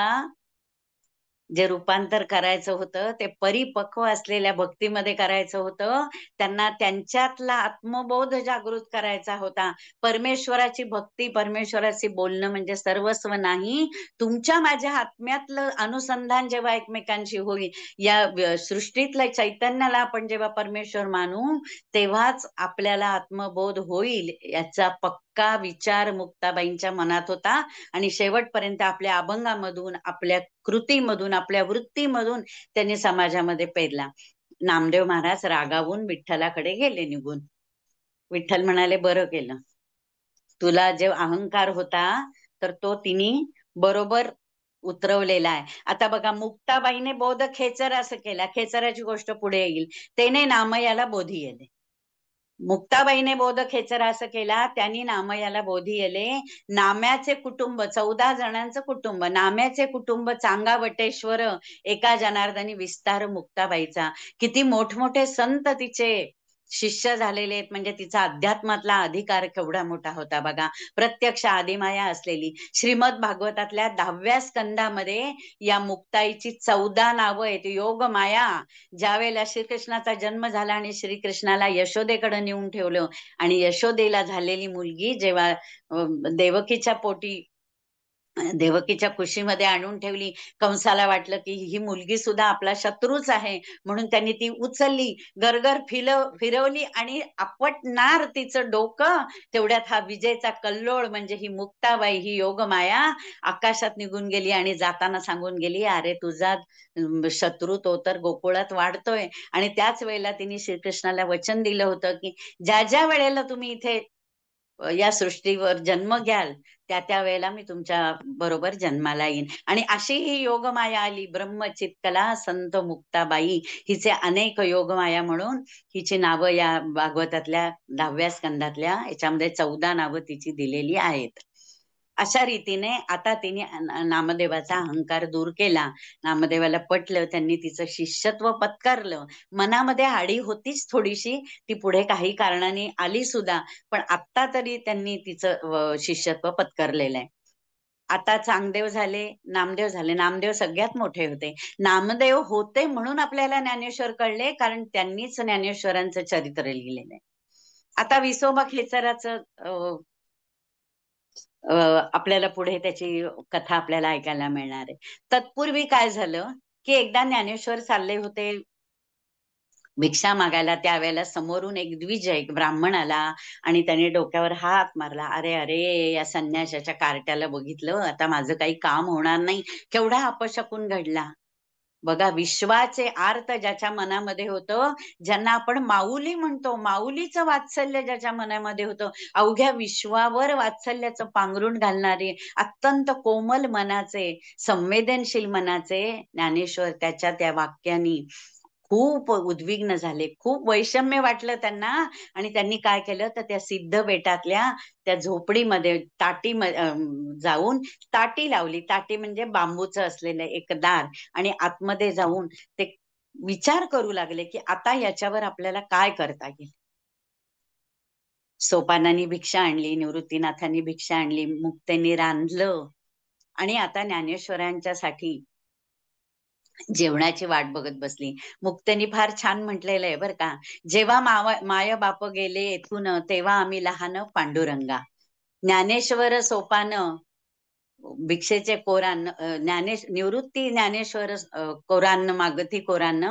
जे रूपांतर करायचं होतं ते परिपक्व असलेल्या भक्तीमध्ये करायचं होतं. त्यांना त्यांच्यातला आत्मबोध जागृत करायचा होता. परमेश्वराची भक्ती, परमेश्वराशी बोलणं म्हणजे सर्वस्व नाही. तुमच्या माझ्या आत्म्यातलं अनुसंधान जेव्हा एकमेकांशी होईल, या सृष्टीतल्या चैतन्याला आपण जेव्हा परमेश्वर मानू, तेव्हाच आपल्याला आत्मबोध होईल याचा पक्का विचार मुक्ताबाईंच्या मनात होता. आणि शेवटपर्यंत आपल्या अभंगामधून, आपल्या कृतीमधून, आपल्या वृत्तीमधून त्यांनी समाजामध्ये पेरला. नामदेव महाराज रागावून विठ्ठलाकडे गेले निघून. विठ्ठल म्हणाले, बरं केलं, तुला जे अहंकार होता तर तो तिने बरोबर उतरवलेला आहे. आता बघा, मुक्ताबाईने बोध खेचर असं केला. खेचराची गोष्ट पुढे येईल. तेने नामयाला बोधी येले. मुक्ताबाईने बोध खेचर असं केला, त्यांनी नामयाला बोधी येले. नाम्याचे कुटुंब, 14 जणांचं कुटुंब, नाम्याचे कुटुंब चांगा वटेश्वर, एका जनार्दनी विस्तार मुक्ताबाईचा. किती मोठमोठे संत तिचे शिष्य झालेले आहेत. म्हणजे तिचा अध्यात्मातला अधिकार केवढा मोठा होता बघा. प्रत्यक्ष आदिमाया असलेली. श्रीमद भागवतातल्या 10व्या स्कंदामध्ये या मुक्ताईची 14 नावं आहेत. योग माया. ज्या वेळेला श्रीकृष्णाचा जन्म झाला आणि श्रीकृष्णाला यशोदेकडे नेऊन ठेवलं आणि यशोदेला झालेली मुलगी जेव्हा देवकीच्या पोटी, देवकीच्या कुशीमध्ये आणून ठेवली, कंसाला वाटलं की ही मुलगी सुद्धा आपला शत्रूच आहे, म्हणून त्यांनी ती उचलली, गरगर फिरवली आणि आपटणार तिचं डोकं. तेवढ्यात हा विजेचा कल्लोळ म्हणजे ही मुक्ताबाई, ही योगमाया आकाशात निघून गेली आणि जाताना सांगून गेली, अरे तुझा शत्रू तो तर गोकुळात वाढतोय. आणि त्याच वेळेला तिने श्रीकृष्णाला वचन दिलं होतं की ज्या ज्या वेळेला तुम्ही इथे या सृष्टीवर जन्म घ्याल, त्या वेळेला मी तुमच्या बरोबर जन्माला येईन. आणि अशी ही योगमाया आली. ब्रह्मचित्कला संत मुक्ताबाई, हिचे अनेक योगमाया म्हणून हिची नावं या भागवतातल्या 10व्या स्कंदातल्या याच्यामध्ये 14 नावं तिची दिलेली आहेत. अशा रीतीने आता तिने नामदेवाचा अहंकार दूर केला. नामदेवाला पटलं, त्यांनी तिचं शिष्यत्व पत्करलं. मनामध्ये आडी होतीच थोडीशी, ती पुढे काही कारणाने आली सुद्धा, पण आता तरी त्यांनी तिचं शिष्यत्व पत्करलेलं आहे. आता चांगदेव झाले, नामदेव झाले. नामदेव सगळ्यात मोठे होते. नामदेव होते म्हणून आपल्याला ज्ञानेश्वर कळले, कारण त्यांनीच ज्ञानेश्वरांचं चरित्र लिहिलेलं आहे. आता विसोबा खेचराचं आपल्याला पुढे त्याची कथा आपल्याला ऐकायला मिळणार आहे. तत्पूर्वी काय झालं की एकदा ज्ञानेश्वर चालले होते भिक्षा मागायला. त्यावेळेला समोरून एक द्विज, एक ब्राह्मण आला आणि त्याने डोक्यावर हात मारला. अरे अरे, या संन्याशाच्या कार्ट्याला बघितलं, आता माझं काही काम होणार नाही. केवढा अपशकुन घडला बघा. विश्वाचे आर्त ज्याच्या मनामध्ये होतं, ज्यांना आपण माऊली म्हणतो, माऊलीचं वात्सल्य ज्याच्या मनामध्ये होतं, अवघ्या विश्वावर वात्सल्याचं पांघरुण घालणारे, अत्यंत कोमल मनाचे, संवेदनशील मनाचे ज्ञानेश्वर त्याच्या त्या वाक्यानी खूप उद्विग्न झाले. खूप वैषम्य वाटलं त्यांना. आणि त्यांनी काय केलं तर त्या सिद्ध बेटातल्या त्या झोपडीमध्ये जाऊन ताटी लावली. ताटी म्हणजे बांबूचं असलेलं एक दार. आणि आतमध्ये जाऊन ते विचार करू लागले की आता याच्यावर आपल्याला काय करता येईल. सोपानांनी भिक्षा आणली, निवृत्तीनाथांनी भिक्षा आणली, मुक्तेने रांधलं आणि आता ज्ञानेश्वरांच्यासाठी जेवणाची वाट बघत बसली. मुक्तेनी फार छान म्हटलेलं आहे बरं का. जेव्हा माय बाप गेले येथून, तेव्हा आम्ही लहान पांडुरंगा. ज्ञानेश्वर सोपान, भिक्षेचे कोरान, निवृत्ती ज्ञानेश्वर कोरान मागती कोरान,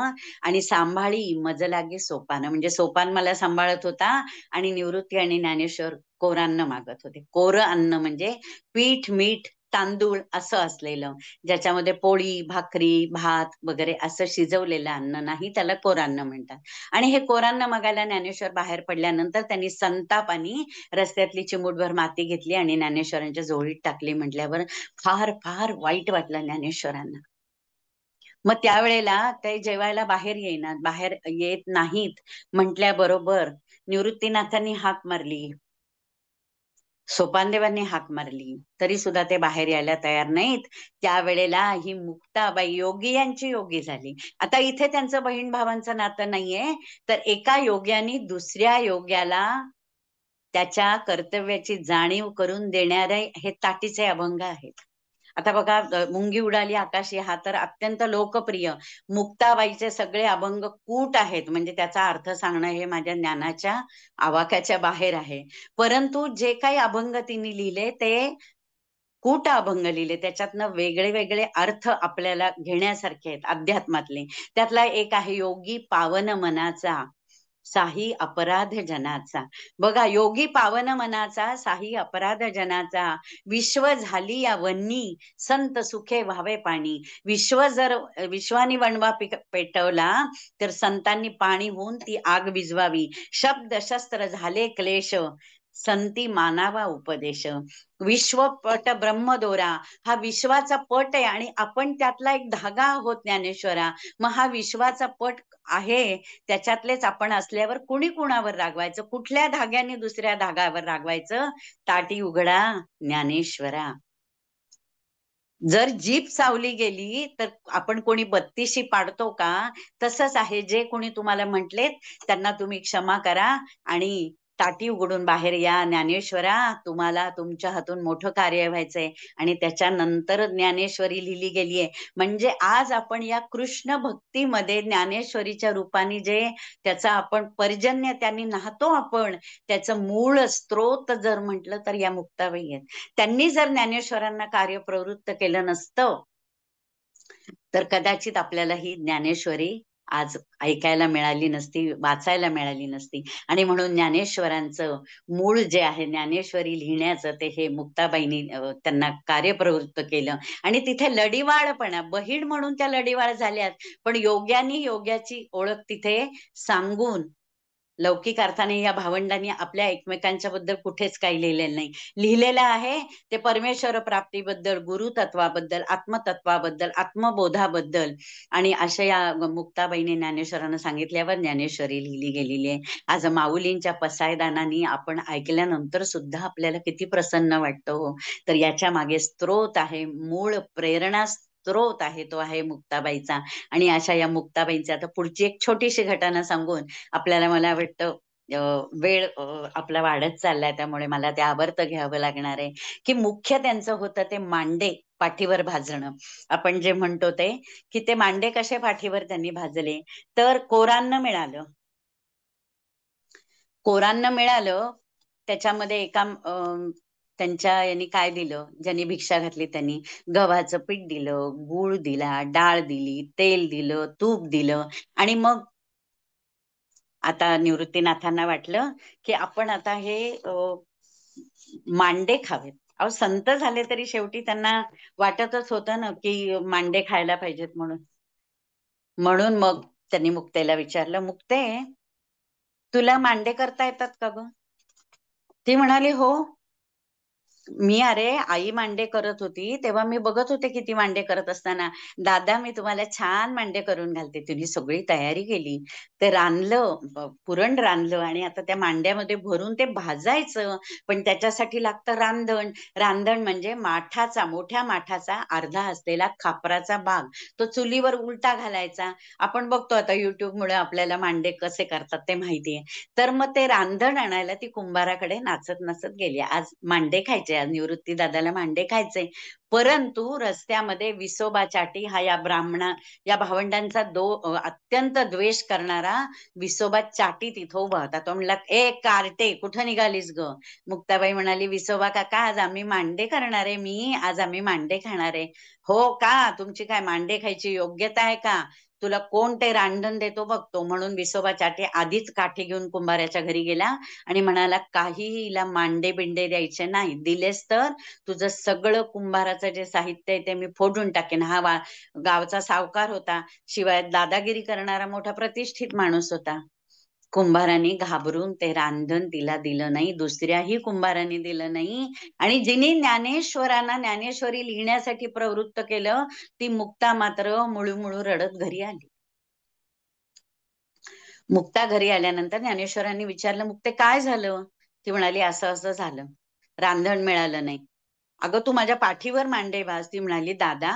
आणि सांभाळी मज लागे सोपान. म्हणजे सोपान मला सांभाळत होता आणि निवृत्ती आणि ज्ञानेश्वर कोरान्न मागत होते. कोर अन्न म्हणजे पीठ मीठ तांदूळ असं असलेलं, ज्याच्यामध्ये पोळी, भाकरी, भात वगैरे असं शिजवलेलं अन्न नाही, त्याला कोरान्न म्हणतात. आणि हे कोरान्न मागायला ज्ञानेश्वर बाहेर पडल्यानंतर त्यांनी संतापानी रस्त्यातली चिमूटभर माती घेतली आणि ज्ञानेश्वरांच्या झोळीत टाकली. म्हटल्यावर फार फार वाईट वाटलं ज्ञानेश्वरांना. मग त्यावेळेला ते जेवायला बाहेर येईनात, बाहेर येत नाहीत म्हटल्याबरोबर निवृत्तीनाथांनी हाक मारली, सोपानदेवांनी हाक मारली, तरी सुद्धा ते बाहेर यायला तयार नाहीत. त्यावेळेला ही मुक्ताबाई योगी यांची योगी झाली. आता इथे त्यांचं बहीण भावांचं नातं नाहीये, तर एका योग्यानी दुसऱ्या योग्याला त्याच्या कर्तव्याची जाणीव करून देणारे हे ताटीचे अभंग आहेत. आता बघा, मुंगी उडाली आकाशी हा तर अत्यंत लोकप्रिय. मुक्ताबाईचे सगळे अभंग कूट आहेत, म्हणजे त्याचा अर्थ सांगणं हे माझ्या ज्ञानाच्या आवाक्याच्या बाहेर आहे. परंतु जे काही अभंग तिने लिहिले ते कूट अभंग लिहिले, त्याच्यातनं वेगळे वेगळे अर्थ आपल्याला घेण्यासारखे आहेत अध्यात्मातले. त्यातला एक आहे, योगी पावन मनाचा साही अपराध जनाचा. बघा, योगी पावन मनाचा साही अपराध जनाचा, विश्व झाली या वन्नी संत सुखे व्हावे पाणी. विश्वानी वणवा पेटवला तर संतांनी पाणी होऊन ती आग विझवावी. शब्द शस्त्र झाले क्लेश संती मानावा उपदेश. विश्वपट ब्रह्मदोरा हा विश्वाचा पट आहे आणि आपण त्यातला एक धागा आहोत ज्ञानेश्वरा. मग हा विश्वाचा पट आहे, त्याच्यातलेच आपण असल्यावर कुणी कुणावर रागवायचं, कुठल्या धाग्याने दुसऱ्या धागावर रागवायचं. ताटी उघडा ज्ञानेश्वरा. जर जीभ चावली गेली तर आपण कोणी बत्तीशी पाडतो का? तसंच आहे, जे कोणी तुम्हाला म्हटलेत त्यांना तुम्ही क्षमा करा आणि ताटी उघडून बाहेर या. ज्ञानेश्वरा, तुम्हाला तुमच्या हातून मोठं कार्य व्हायचंय. आणि त्याच्यानंतर ज्ञानेश्वरी लिहिली गेलीये. म्हणजे आज आपण या कृष्ण भक्तीमध्ये ज्ञानेश्वरीच्या रूपाने जे त्याचा आपण पर्जन्य त्यांनी नाहतो, आपण त्याचं मूळ स्त्रोत जर म्हटलं तर या मुक्ताबाई आहेत. त्यांनी जर ज्ञानेश्वरांना कार्यप्रवृत्त केलं नसतं तर कदाचित आपल्याला ही ज्ञानेश्वरी आज ऐकायला मिळाली नसती, वाचायला मिळाली नसती. आणि म्हणून ज्ञानेश्वरांचं मूळ जे आहे ज्ञानेश्वरी लिहिण्याचं, ते हे मुक्ताबाईंनी त्यांना कार्यप्रवृत्त केलं. आणि तिथे लढीवाळपणा, बहीण म्हणून त्या लढीवाळ झाल्यात, पण योग्यानी योग्याची ओळख तिथे सांगून लौकिक अर्थाने या भावंडांनी आपल्या एकमेकांच्या बद्दल कुठेच काही लिहिलेलं नाही. लिहिलेलं आहे ते परमेश्वर प्राप्तीबद्दल, गुरुतत्वाबद्दल, आत्मतत्वाबद्दल, आत्मबोधाबद्दल. आणि अशा या मुक्ताबाईने ज्ञानेश्वरांना सांगितल्यावर ज्ञानेश्वरी लिहिली गेलेली आहे. आज माऊलींच्या पसायदानांनी आपण ऐकल्यानंतर सुद्धा आपल्याला किती प्रसन्न वाटतं हो. तर याच्या मागे स्त्रोत आहे, मूळ प्रेरणा स्त्रोत आहे, तो आहे मुक्ताबाईचा. आणि अशा या मुक्ताबाईंची आता पुढची एक छोटीशी घटना सांगून आपल्याला, मला वाटतं वेळ आपला वाढत चाललाय, त्यामुळे मला ते आवर्त घ्यावं लागणार आहे. की मुख्य त्यांचं होतं ते मांडे पाठीवर भाजणं. आपण जे म्हणतो ते, की ते मांडे कसे पाठीवर त्यांनी भाजले, तर कोरान्न मिळालं. कोरान्न मिळालं, त्याच्यामध्ये एका त्यांच्या यांनी काय दिलं, ज्यांनी भिक्षा घातली त्यांनी गव्हाचं पीठ दिलं, गूळ दिला, डाळ दिली, तेल दिलं, तूप दिलं. आणि मग आता निवृत्तीनाथांना वाटलं की आपण आता हे मांडे खावेत. अहो, संत झाले तरी शेवटी त्यांना वाटतच होतं ना की मांडे खायला पाहिजेत म्हणून. म्हणून मग त्यांनी मुक्तेला विचारलं, मुक्ते, तुला मांडे करता येतात का ग? ती म्हणाली, हो. मी, अरे, आई मांडे करत होती तेव्हा मी बघत होते किती मांडे करत असताना, दादा मी तुम्हाला छान मांडे करून घालते. तिने सगळी तयारी केली, ते रांधलं, पुरण रांधलं आणि आता त्या मांड्यामध्ये भरून ते भाजायचं. पण त्याच्यासाठी लागतं रांधण. रांधण म्हणजे माठाचा, मोठ्या माठाचा अर्धा असलेला खापराचा भाग, तो चुलीवर उलटा घालायचा. आपण बघतो आता युट्यूबमुळे आपल्याला मांडे कसे करतात ते माहितीये. तर मग ते रांधण आणायला ती कुंभाराकडे नाचत नाचत गेली. आज मांडे खायचे, आज निवृत्ती दादाला मांडे खायचे. परंतु रस्त्यामध्ये विसोबा चाटी हा या भावंडांचा अत्यंत द्वेष करणारा विसोबा चाटी तिथं उभा होता. तो म्हणला, ए कार्टे, कुठं निघालीस ग? मुक्ताबाई म्हणाली, विसोबा काका, आज आम्ही मांडे करणार आहे, आज आम्ही मांडे खाणार आहे. हो का? तुमची काय मांडे खायची योग्यता आहे का? तुला कोण ते रांधण देतो बघतो. म्हणून विसोबा चाटे आधीच काठी घेऊन कुंभाराच्या घरी गेला आणि म्हणाला, काहीही हिला मांडे बिंडे द्यायचे नाही, दिलेस तर तुझं सगळं कुंभाराचं जे साहित्य आहे ते मी फोडून टाकेन. हा गावचा सावकार होता, शिवाय दादागिरी करणारा मोठा प्रतिष्ठित माणूस होता. कुंभाराने घाबरून ते रांधण तिला दिलं नाही, दुसऱ्याही कुंभाराने दिलं नाही. आणि जिने ज्ञानेश्वरांना ज्ञानेश्वरी लिहिण्यासाठी प्रवृत्त केलं, ती मुक्ता मात्र मुळूमुळू रडत घरी आली. मुक्ता घरी आल्यानंतर ज्ञानेश्वरांनी विचारलं, मुक्ते काय झालं? ती म्हणाली, असं असं झालं, रांधण मिळालं नाही. अगं तू माझ्या पाठीवर मांडे भाज. ती म्हणाली, दादा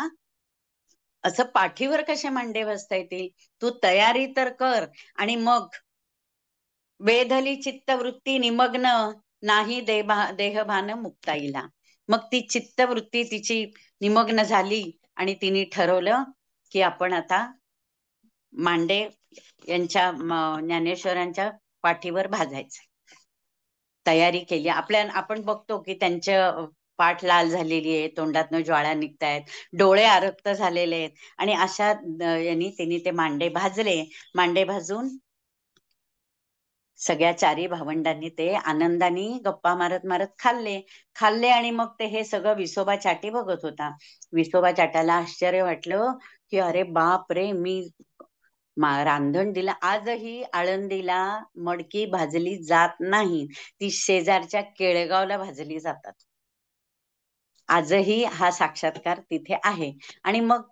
असं पाठीवर कसे मांडे भाजता येतील? तू तयारी तर कर. आणि मग वेधली चित्तवृत्ती निमग्न, नाही देहभान मुक्ताईला. मग ती चित्तवृत्ती तिची निमग्न झाली आणि तिने ठरवलं की आपण आता मांडे यांच्या ज्ञानेश्वरांच्या पाठीवर भाजायचं. तयारी केली. आपण बघतो की त्यांच्या पाठ लाल झालेली आहे, तोंडातनं ज्वाळा निघतायत, डोळे आरक्त झालेले आहेत. आणि अशा यांनी तिने ते मांडे भाजले. मांडे भाजून सगळ्या चारी भावंडांनी ते आनंदाने गप्पा मारत मारत खाल्ले. आणि मग ते हे सगळं विसोबा चाटी बघत होता. विसोबा चाटाला आश्चर्य वाटलं की अरे बाप रे, मी रांधण दिला. आजही आळंदीला मडकी भाजली जात नाही, ती शेजारच्या केळगावला भाजली जातात. आजही हा साक्षात्कार तिथे आहे. आणि मग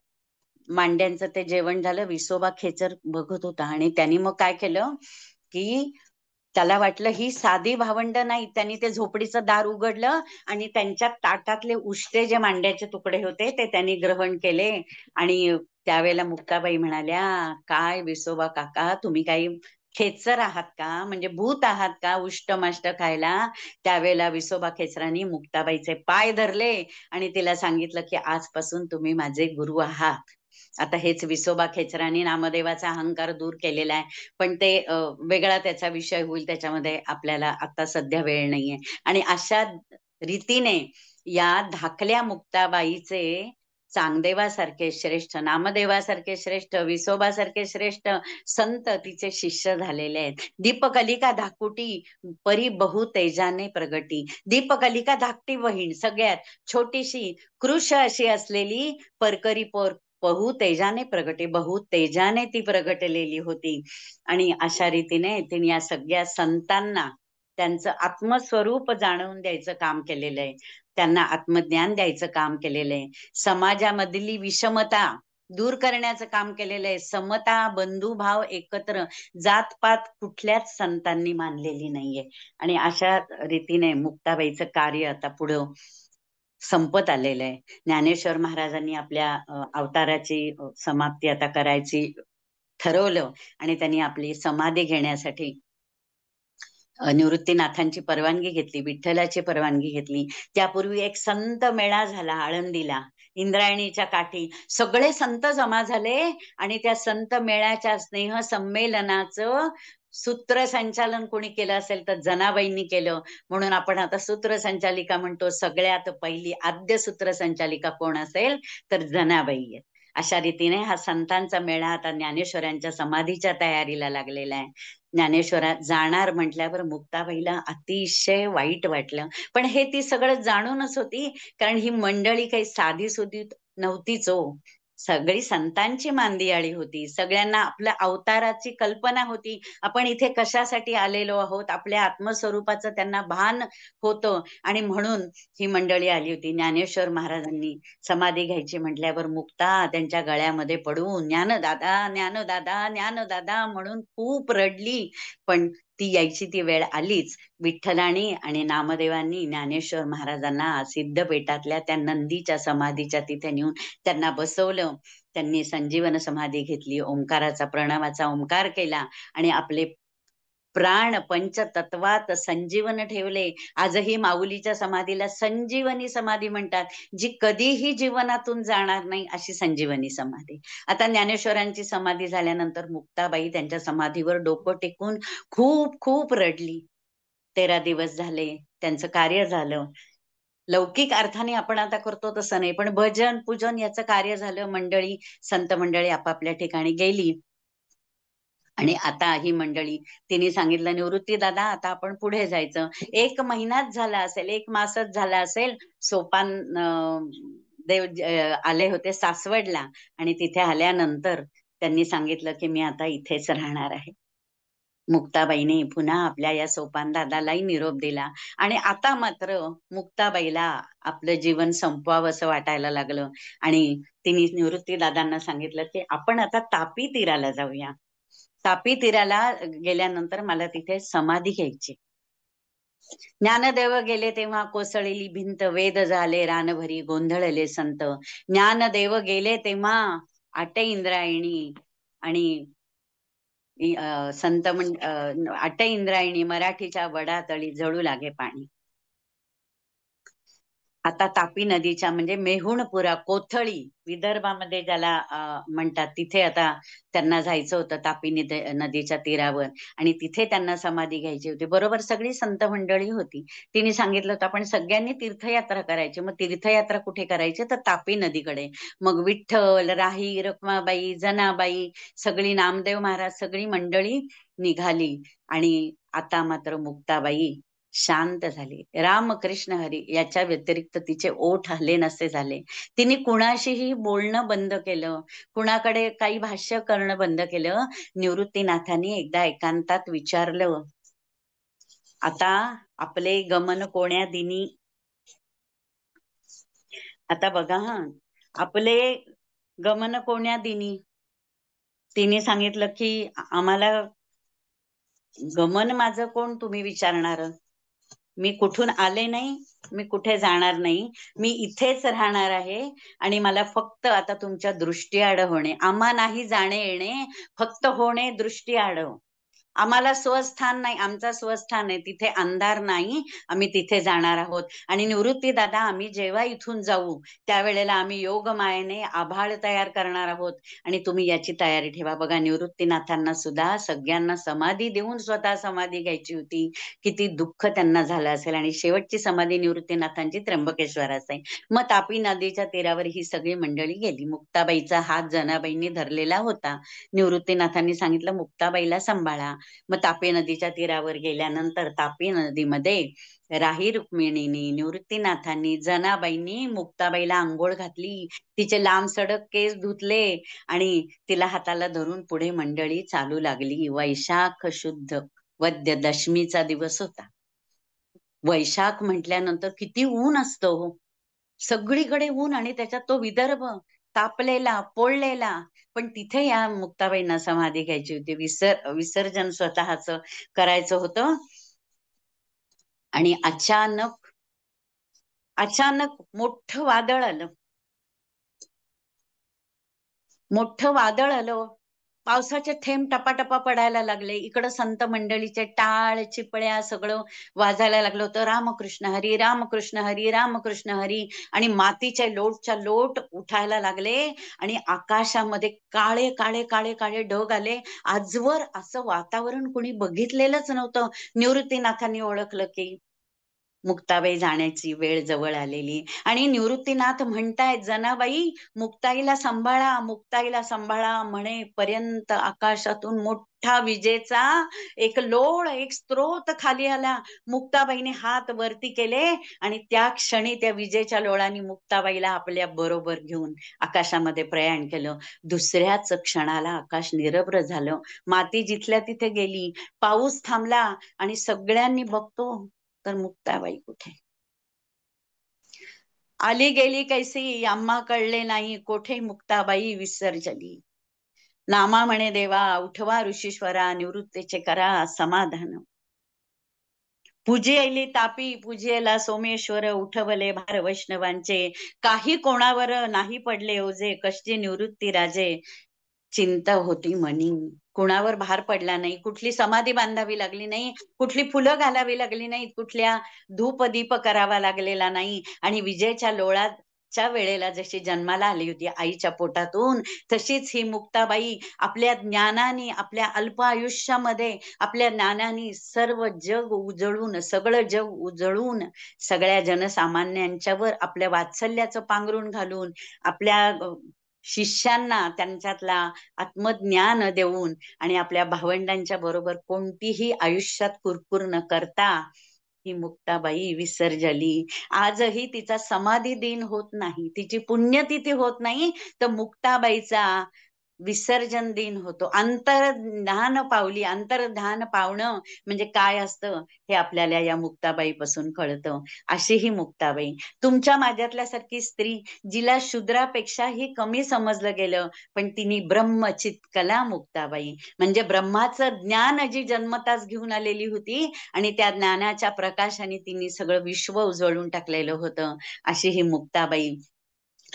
मांड्यांचं ते जेवण झालं. विसोबा खेचर बघत होता आणि त्यांनी मग काय केलं की त्याला वाटलं ही साधी भावंड नाही. त्यांनी ते झोपडीचं दार उघडलं आणि त्यांच्या ताटातले उष्टे जे मांड्याचे तुकडे होते ते त्यांनी ग्रहण केले. आणि त्यावेळेला मुक्ताबाई म्हणाल्या, काय विसोबा काका, तुम्ही काही खेचर आहात का? म्हणजे भूत आहात का उष्ट माष्ट खायला? त्यावेळेला विसोबा खेचरांनी मुक्ताबाईचे पाय धरले आणि तिला सांगितलं की आजपासून तुम्ही माझे गुरु आहात. आता हेच विसोबा खेचरांनी नामदेवाचा अहंकार दूर केलेला आहे. पण ते वेगळा त्याचा विषय होईल, त्याच्यामध्ये आपल्याला आता सध्या वेळ नाहीये. आणि अशा रीतीने या धाकल्या मुक्ताबाईचे चांगदेवासारखे श्रेष्ठ, नामदेवासारखे श्रेष्ठ, विसोबासारखे श्रेष्ठ संत तिचे शिष्य झालेले आहेत. दीपकलिका धाकुटी परी बहु तेजाने प्रगटी. दीपकलिका धाकटी बहीण, सगळ्यात छोटीशी कृश अशी असलेली परकरी पोर बहु तेजाने ती प्रगटलेली होती. आणि अशा रीतीने तिने या सगळ्या संतांना त्यांचं आत्मस्वरूप जाणवून द्यायचं काम केलेलं आहे. त्यांना आत्मज्ञान द्यायचं काम केलेलं आहे. समाजामधली विषमता दूर करण्याचं काम केलेलं आहे. समता, बंधुभाव, एकत्र, जातपात कुठल्याच संतांनी मानलेली नाहीये. आणि अशा रीतीने मुक्ताबाईचं कार्य आता पुढं संपत आलेलं आहे. ज्ञानेश्वर महाराजांनी आपल्या अवताराची समाप्ती आता करायची ठरवलं आणि त्यांनी आपली समाधी घेण्यासाठी निवृत्तीनाथांची परवानगी घेतली, विठ्ठलाची परवानगी घेतली. त्यापूर्वी एक संत मेळा झाला आळंदीला, इंद्रायणीच्या काठी. सगळे संत जमा झाले आणि त्या संत मेळ्याच्या स्नेह संमेलनाचं सूत्रसंचालन कोणी केलं असेल तर जनाबाईंनी केलं. म्हणून आपण आता सूत्रसंचालिका म्हणतो. सगळ्यात पहिली आद्य सूत्रसंचालिका कोण असेल तर जनाबाई आहे. अशा रीतीने हा संतांचा मेळा आता ज्ञानेश्वरांच्या समाधीच्या तयारीला लागलेला आहे. ज्ञानेश्वरात जाणार म्हटल्यावर मुक्ताबाईला अतिशय वाईट वाटलं. पण हे ती सगळं जाणूनच होती, कारण ही मंडळी काही साधी सुधी नव्हतीच हो. सगळी संतांची मांदियाळी होती. सगळ्यांना आपल्या अवताराची कल्पना होती. आपण इथे कशासाठी आलेलो आहोत, आपल्या आत्मस्वरूपाचं त्यांना भान होतं. आणि म्हणून ही मंडळी आली होती. ज्ञानेश्वर महाराजांनी समाधी घ्यायची म्हटल्यावर मुक्ता त्यांच्या गळ्यामध्ये पडून ज्ञानदादा ज्ञानदादा ज्ञानदादा म्हणून खूप रडली. पण ती यायची ती वेळ आलीच. विठ्ठलानी आणि नामदेवांनी ज्ञानेश्वर महाराजांना सिद्धपेठातल्या त्या नंदीच्या समाधीच्या तिथे नेऊन त्यांना बसवलं. त्यांनी संजीवन समाधी घेतली, ओंकाराचा प्रणवाचा ओंकार केला आणि आपले प्राण पंचतत्वात संजीवन ठेवले. आजही माऊलीच्या समाधीला संजीवनी समाधी म्हणतात, जी कधीही जीवनातून जाणार नाही अशी संजीवनी समाधी. आता ज्ञानेश्वरांची समाधी झाल्यानंतर मुक्ताबाई त्यांच्या समाधीवर डोकं टेकून खूप खूप रडली. 13 दिवस झाले त्यांचं कार्य झालं. लौकिक अर्थाने आपण आता करतो तसं नाही, पण भजन पूजन याचं कार्य झालं. मंडळी, संत मंडळी आपापल्या ठिकाणी गेली. आणि आता ही मंडळी, तिने सांगितलं, निवृत्ती दादा आता आपण पुढे जायचं. 1 महिनाच झाला असेल, 1 मासच झाला असेल. सोपान देव आले होते सासवडला आणि तिथे आल्यानंतर त्यांनी सांगितलं की मी आता इथेच राहणार आहे. मुक्ताबाईने पुन्हा आपल्या या सोपान दादालाही निरोप दिला आणि आता मात्र मुक्ताबाईला आपलं जीवन संपवावंसं वाटायला लागलं आणि तिने निवृत्ती दादांना सांगितलं की आपण आता तापी तीराला जाऊया. तापी तीराला गेल्यानंतर मला तिथे समाधी घ्यायची. ज्ञानदेव गेले तेव्हा कोसळलेली भिंत, वेद झाले रानभरी गोंधळले संत. ज्ञानदेव गेले तेव्हा आटे इंद्रायणी आणि आटे इंद्रायणी मराठीच्या वडातळी जळू लागे पाणी. आता तापी नदीच्या म्हणजे मेहुणपुरा, कोथळी विदर्भामध्ये ज्याला म्हणतात, तिथे आता त्यांना जायचं होतं तापी नदीच्या तीरावर आणि तिथे त्यांना समाधी घ्यायची होती. बरोबर सगळी संत मंडळी होती. तिने सांगितलं होतं आपण सगळ्यांनी तीर्थयात्रा करायची. मग तीर्थयात्रा कुठे करायची? तर तापी नदीकडे. मग विठ्ठल, राही, रखमाबाई, जनाबाई, सगळी नामदेव महाराज सगळी मंडळी निघाली आणि आता मात्र मुक्ताबाई शांत झाली. रामकृष्ण हरी याच्या व्यतिरिक्त तिचे ओठ हले नसे झाले. तिने कुणाशीही बोलणं बंद केलं, कुणाकडे काही भाष्य करणं बंद केलं. निवृत्तीनाथांनी एकदा एकांतात विचारलं, आता आपले गमन कोण्या दिनी, आता बघा आपले गमन कोण्या दिनी. तिने सांगितलं की आम्हाला गमन माझं कोण तुम्ही विचारणार? मी कुठून आले नाही, मी कुठे जाणार नाही, मी इथेच राहणार आहे आणि मला फक्त आता तुमच्या दृष्टीआड होणे. आम्हा नाही जाणे येणे, फक्त होणे दृष्टीआड. आम्हाला स्वस्थान नाही, आमचा स्वस्थान आहे तिथे अंधार नाही, आम्ही तिथे जाणार आहोत. आणि निवृत्ती दादा आम्ही जेव्हा इथून जाऊ त्यावेळेला आम्ही योगमायेने आभाळ तयार करणार आहोत आणि तुम्ही याची तयारी ठेवा. बघा निवृत्तीनाथांना सुद्धा सगळ्यांना समाधी देऊन स्वतः समाधी घ्यायची होती. किती दुःख त्यांना झालं असेल. आणि शेवटची समाधी निवृत्तीनाथांची त्र्यंबकेश्वरात आहे. मग तापी नदीच्या तीरावर ही सगळी मंडळी गेली. मुक्ताबाईचा हात जनाबाईंनी धरलेला होता. निवृत्तीनाथांनी सांगितलं मुक्ताबाईला सांभाळा. मग तापी नदीच्या तीरावर गेल्यानंतर तापी नदीमध्ये राही रुक्मिणींनी, निवृत्तीनाथांनी, जनाबाईंनी मुक्ताबाईला आंघोळ घातली. तिचे लांब सडक केस धुतले आणि तिला हाताला धरून पुढे मंडळी चालू लागली. वैशाख शुद्ध वद्य दशमीचा दिवस होता. वैशाख म्हटल्यानंतर किती ऊन असतं हो, सगळीकडे ऊन आणि त्याच्यात तो विदर्भ तापलेला पोळलेला. पण तिथे या मुक्ताबाईंना समाधी घ्यायची होती. विसर्जन स्वतःच करायचं होतं आणि अचानक मोठं वादळ आलं. पावसाचे थेंब टपाटपा पडायला लागले. इकडं संत मंडळीचे टाळ चिपळ्या सगळं वाजायला लागलं होतं. रामकृष्ण हरी, रामकृष्ण हरी, रामकृष्ण हरी. आणि मातीचे लोटच्या लोट उठायला लागले आणि आकाशामध्ये काळे काळे काळे काळे ढग आले. आजवर असं वातावरण कोणी बघितलेलंच नव्हतं. निवृत्तीनाथांनी ओळखलं की मुक्ताबाई जाण्याची वेळ जवळ आलेली. आणि निवृत्तीनाथ म्हणतायत, जनाबाई मुक्ताईला सांभाळा, मुक्ताईला सांभाळा म्हणे पर्यंत आकाशातून मोठा विजेचा एक लोळ, एक स्त्रोत खाली आला. मुक्ताबाईने हात वरती केले आणि त्या क्षणी त्या विजेच्या लोळाने मुक्ताबाईला आपल्या बरोबर घेऊन आकाशामध्ये प्रयाण केलं. दुसऱ्याच क्षणाला आकाश निरभ्र झालं. माती जिथल्या तिथे गेली. पाऊस थांबला आणि सगळ्यांनी बघतो तर मुक्ताबाई कुठे? आली गेली कैसी आम्हा कळले नाही, कोठे मुक्ताबाई विसर्जली. नामा म्हणे देवा उठवा ऋषीश्वरा, निवृत्तीचे करा समाधान. पूजेली तापी पूजेला सोमेश्वर, उठवले भार वैष्णवांचे. काही कोणावर नाही पडले ओझे, कष्टी निवृत्ती राजे चिंता होती मनी. कुणावर भार पडला नाही, कुठली समाधी बांधावी लागली नाही, कुठली फुलं घालावी लागली नाही, कुठल्या धूप दीप करावा लागलेला नाही. आणि विजेच्या लोळात आजच्या वेळेला जशी जन्माला आली होती आईच्या पोटातून, तशीच ही मुक्ताबाई आपल्या ज्ञानाने, आपल्या अल्प आयुष्यामध्ये आपल्या ज्ञानाने सर्व जग उजळून, सगळं जग उजळून, सगळ्या जनसामान्यांच्यावर आपल्या वात्सल्याचं पांघरून घालून, आपल्या शिष्यांना त्यांच्यातला आत्मज्ञान देऊन आणि आपल्या भावंडांच्या बरोबर कोणतीही आयुष्यात कुरकुर न करता ही मुक्ताबाई विसर्जली. आजही तिचा समाधी दिन होत नाही, तिची पुण्यतिथी होत नाही, तर मुक्ताबाईचा विसर्जन दिन होतो. अंतर्धान पावली, अंतर्धान पावणं म्हणजे काय असतं हे आपल्याला या मुक्ताबाईपासून कळतं. अशी ही मुक्ताबाई तुमच्या माझ्यातल्यासारखी स्त्री, जिला शूद्रापेक्षाही कमी समजलं गेलं, पण तिने ब्रह्मचित्कला मुक्ताबाई म्हणजे ब्रह्माचं ज्ञान जी जन्मताच घेऊन आलेली होती आणि त्या ज्ञानाच्या प्रकाशाने तिने सगळं विश्व उजळून टाकलेलं होतं. अशी ही मुक्ताबाई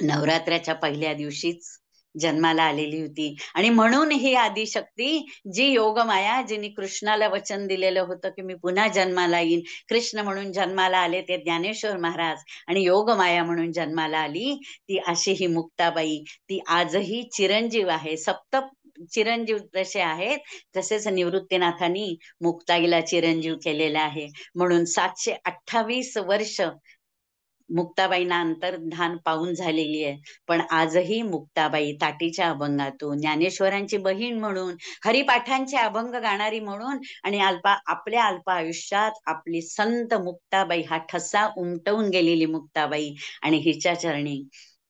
नवरात्राच्या पहिल्या दिवशीच जन्माला आलेली होती. आणि म्हणून ही आदिशक्ती, जी योगमाया, जिने कृष्णाला वचन दिलेलं होतं की मी पुन्हा जन्माला येईन, कृष्ण म्हणून जन्माला आले ते ज्ञानेश्वर महाराज आणि योगमाया म्हणून जन्माला आली ती अशी ही मुक्ताबाई, ती आजही चिरंजीव आहे. सप्त चिरंजीव जसे आहेत तसेच निवृत्तीनाथांनी मुक्ताईला चिरंजीव केलेला आहे. म्हणून 728 वर्ष मुक्ताबाईंना अंतर्धान पावून झालेली आहे. पण आजही मुक्ताबाई ताटीच्या अभंगातून, ज्ञानेश्वरांची बहीण म्हणून, हरिपाठांचे अभंग गाणारी म्हणून आणि आपल्या अल्प आयुष्यात आपली संत मुक्ताबाई, हा ठसा उमटवून गेलेली मुक्ताबाई, आणि हिच्या चरणी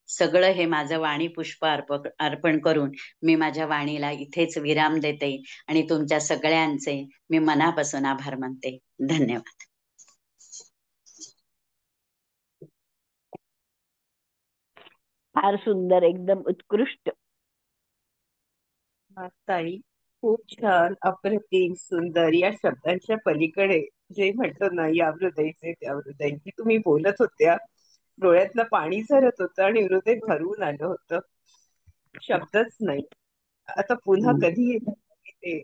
सगळं हे माझं वाणी पुष्प अर्पण करून मी माझ्या वाणीला इथेच विराम देते आणि तुमच्या सगळ्यांचे मी मनापासून आभार मानते. धन्यवाद.
फार सुंदर, एकदम उत्कृष्ट.
ताई, खूप छान, अप्रतिम, सुंदर. या शब्दांच्या पलीकडे जे म्हणतो ना, या हृदयचे त्या हृदयची, तुम्ही बोलत होत्या, डोळ्यातलं पाणी झरत होतं आणि हृदय भरून आलं होतं. शब्दच नाही. आता पुन्हा कधी येणार ते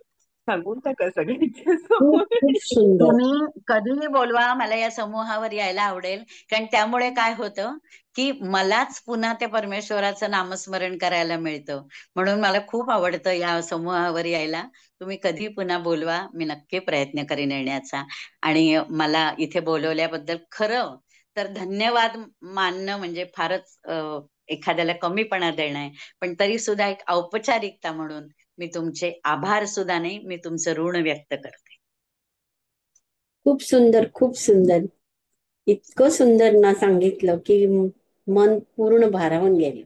सांगून टाका सगळ्यांच्या समोर.
खूप सुंदर.
तुम्ही कधीही बोलवा, मला या समूहावर यायला आवडेल. कारण त्यामुळे काय होतं की मलाच पुन्हा त्या परमेश्वराचं नामस्मरण करायला मिळतं. म्हणून मला खूप आवडतं या समूहावर यायला. तुम्ही कधी पुन्हा बोलवा, मी नक्की प्रयत्न करीन येण्याचा. आणि मला इथे बोलवल्याबद्दल खरं तर धन्यवाद मानणं म्हणजे फारच एखाद्याला कमीपणा देणं आहे. पण तरी सुद्धा एक औपचारिकता म्हणून मी तुमचे आभार सुद्धा नाही, मी तुमचं ऋण व्यक्त करते.
खूप सुंदर, खूप सुंदर. इतकं सुंदर ना सांगितलं की मन पूर्ण भारावून गेलं.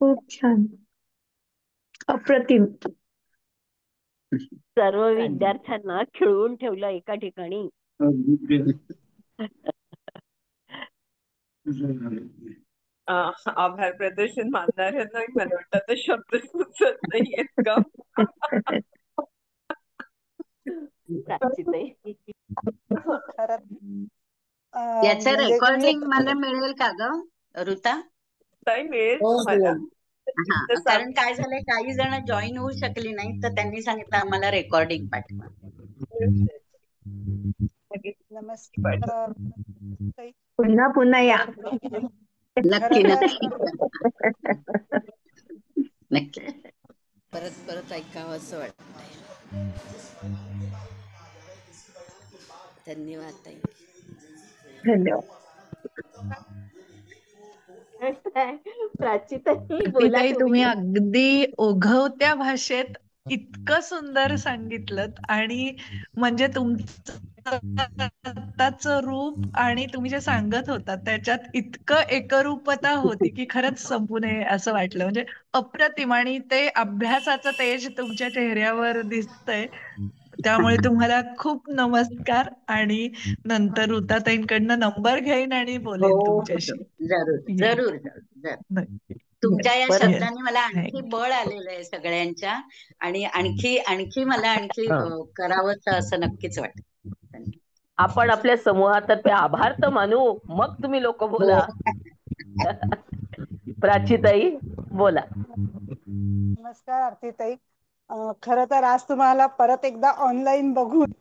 खूप छान, अप्रतिम.
सर्व विद्यार्थ्यांना खिळवून ठेवलं एका ठिकाणी.
आभार प्रदर्शन मानणाऱ्यांना मला वाटतं आता शब्द सुचत नाहीयेत का.
याचं
म्हणजे
रेकॉर्डिंग मला मिळेल का ग ऋता?
ताई मिळेल
हो,
तुम्हाला.
हो.
हा, कारण काय झालंय, काही जण जॉईन होऊ शकली नाही, तर त्यांनी सांगितलं आम्हाला रेकॉर्डिंग पाठवा.
नमस्कार.
पुन्हा पुन्हा या.
नक्की नक्की नक्की.
परत परत ऐकावं असं वाटतंय. धन्यवाद ताई.
धन्यवाद.
प्राचीताई बोला
ताई, तुम्ही
तुम्ही.
अगदी ओघवत्या भाषेत इतकं सुंदर सांगितलं आणि म्हणजे तुमचं आत्ताचं रूप आणि तुम्ही जे सांगत होता त्याच्यात इतकं एकरूपता होती की खरंच संपू नये असं वाटलं. म्हणजे अप्रतिम, आणि ते अभ्यासाचं तेज तुमच्या चेहऱ्यावर दिसतंय. त्यामुळे तुम्हाला खूप नमस्कार. आणि नंतर ऋताताईंकडनं नंबर घेईन आणि
हो
बोलेन
हो,
तुमच्याशी.
जरूर
Yes.
जरूर जरूर.
नक्की.
तुमच्या या
परत-
शब्दांनी मला आणखी बळ आलेलं आहे सगळ्यांच्या, आणि आणखी मला करावंच असं नक्कीच वाटतं.
आपण आपल्या समूहातर्फे आभार तर मानू, मग तुम्ही लोक बोला. प्राचीताई बोला.
नमस्कार आरतीताई. खरं तर आज तुम्हाला परत एकदा ऑनलाईन बघून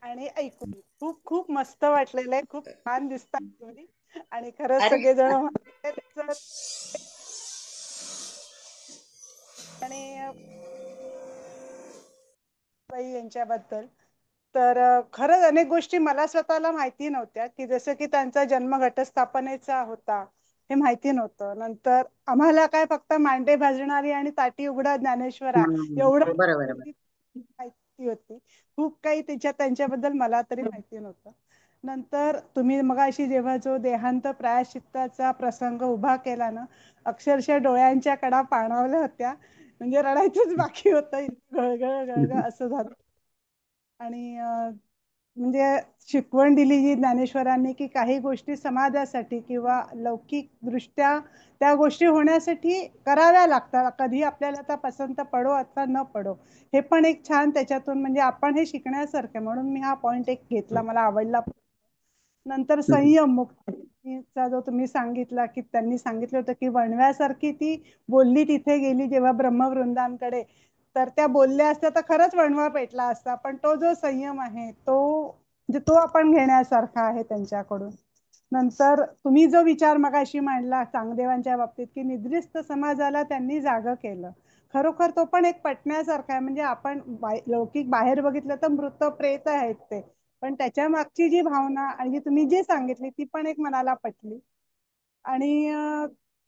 आणि ऐकून खूप खूप मस्त वाटलेलं आहे. खूप छान दिसतात तुम्ही आणि खरंच
अरे
सगळेजण म्हणतात त्याचं आणि बाई यांच्याबद्दल तर खरंच अनेक गोष्टी मला स्वतःला माहिती नव्हत्या, की जसं की त्यांचा जन्म घटस्थापनेचा होता हे माहिती नव्हतं. नंतर आम्हाला काय फक्त मांडे भाजणारी आणि ताटी उघडा ज्ञानेश्वरा एवढं
बरोबर बरोबर.
माहिती होती. खूप काही त्यांच्याबद्दल मला तरी माहिती नव्हतं. नंतर तुम्ही मगाशी जेव्हा जो देहांत प्रायश्चित्ताचा प्रसंग उभा केला ना, अक्षरशः डोळ्यांच्या कडा पाणावल्या होत्या. म्हणजे रडायचंच बाकी होतं. गळगळ गळगळ असं झालं. आणि म्हणजे शिकवण दिली जी ज्ञानेश्वरांनी की काही गोष्टी समाजासाठी किंवा लौकिक दृष्ट्या त्या गोष्टी होण्यासाठी कराव्या लागतात. कधी आपल्याला त्या पसंत पडो अथवा न पडो. हे पण एक छान त्याच्यातून म्हणजे आपण हे शिकण्यासारखं म्हणून मी हा पॉइंट एक घेतला. मला आवडला. नंतर संयम मुक्तीचा जो तुम्ही सांगितला की त्यांनी सांगितलं होतं की वणव्यासारखी ती बोलली तिथे गेली जेव्हा ब्रह्मवृंदांकडे तर त्या बोलल्या असत्या तर खरंच वणवा पेटला असता. पण तो जो संयम आहे तो म्हणजे तो आपण घेण्यासारखा आहे त्यांच्याकडून. नंतर तुम्ही जो विचार मगाशी मांडला चांगदेवांच्या बाबतीत की निद्रिस्त समाजाला त्यांनी जागं केलं. खरोखर तो पण एक पटण्यासारखा आहे. म्हणजे आपण लौकिक बाहेर बघितलं तर मृत प्रेत आहेत ते. पण त्याच्या मागची जी भावना आणि तुम्ही जे सांगितली ती पण एक मनाला पटली. आणि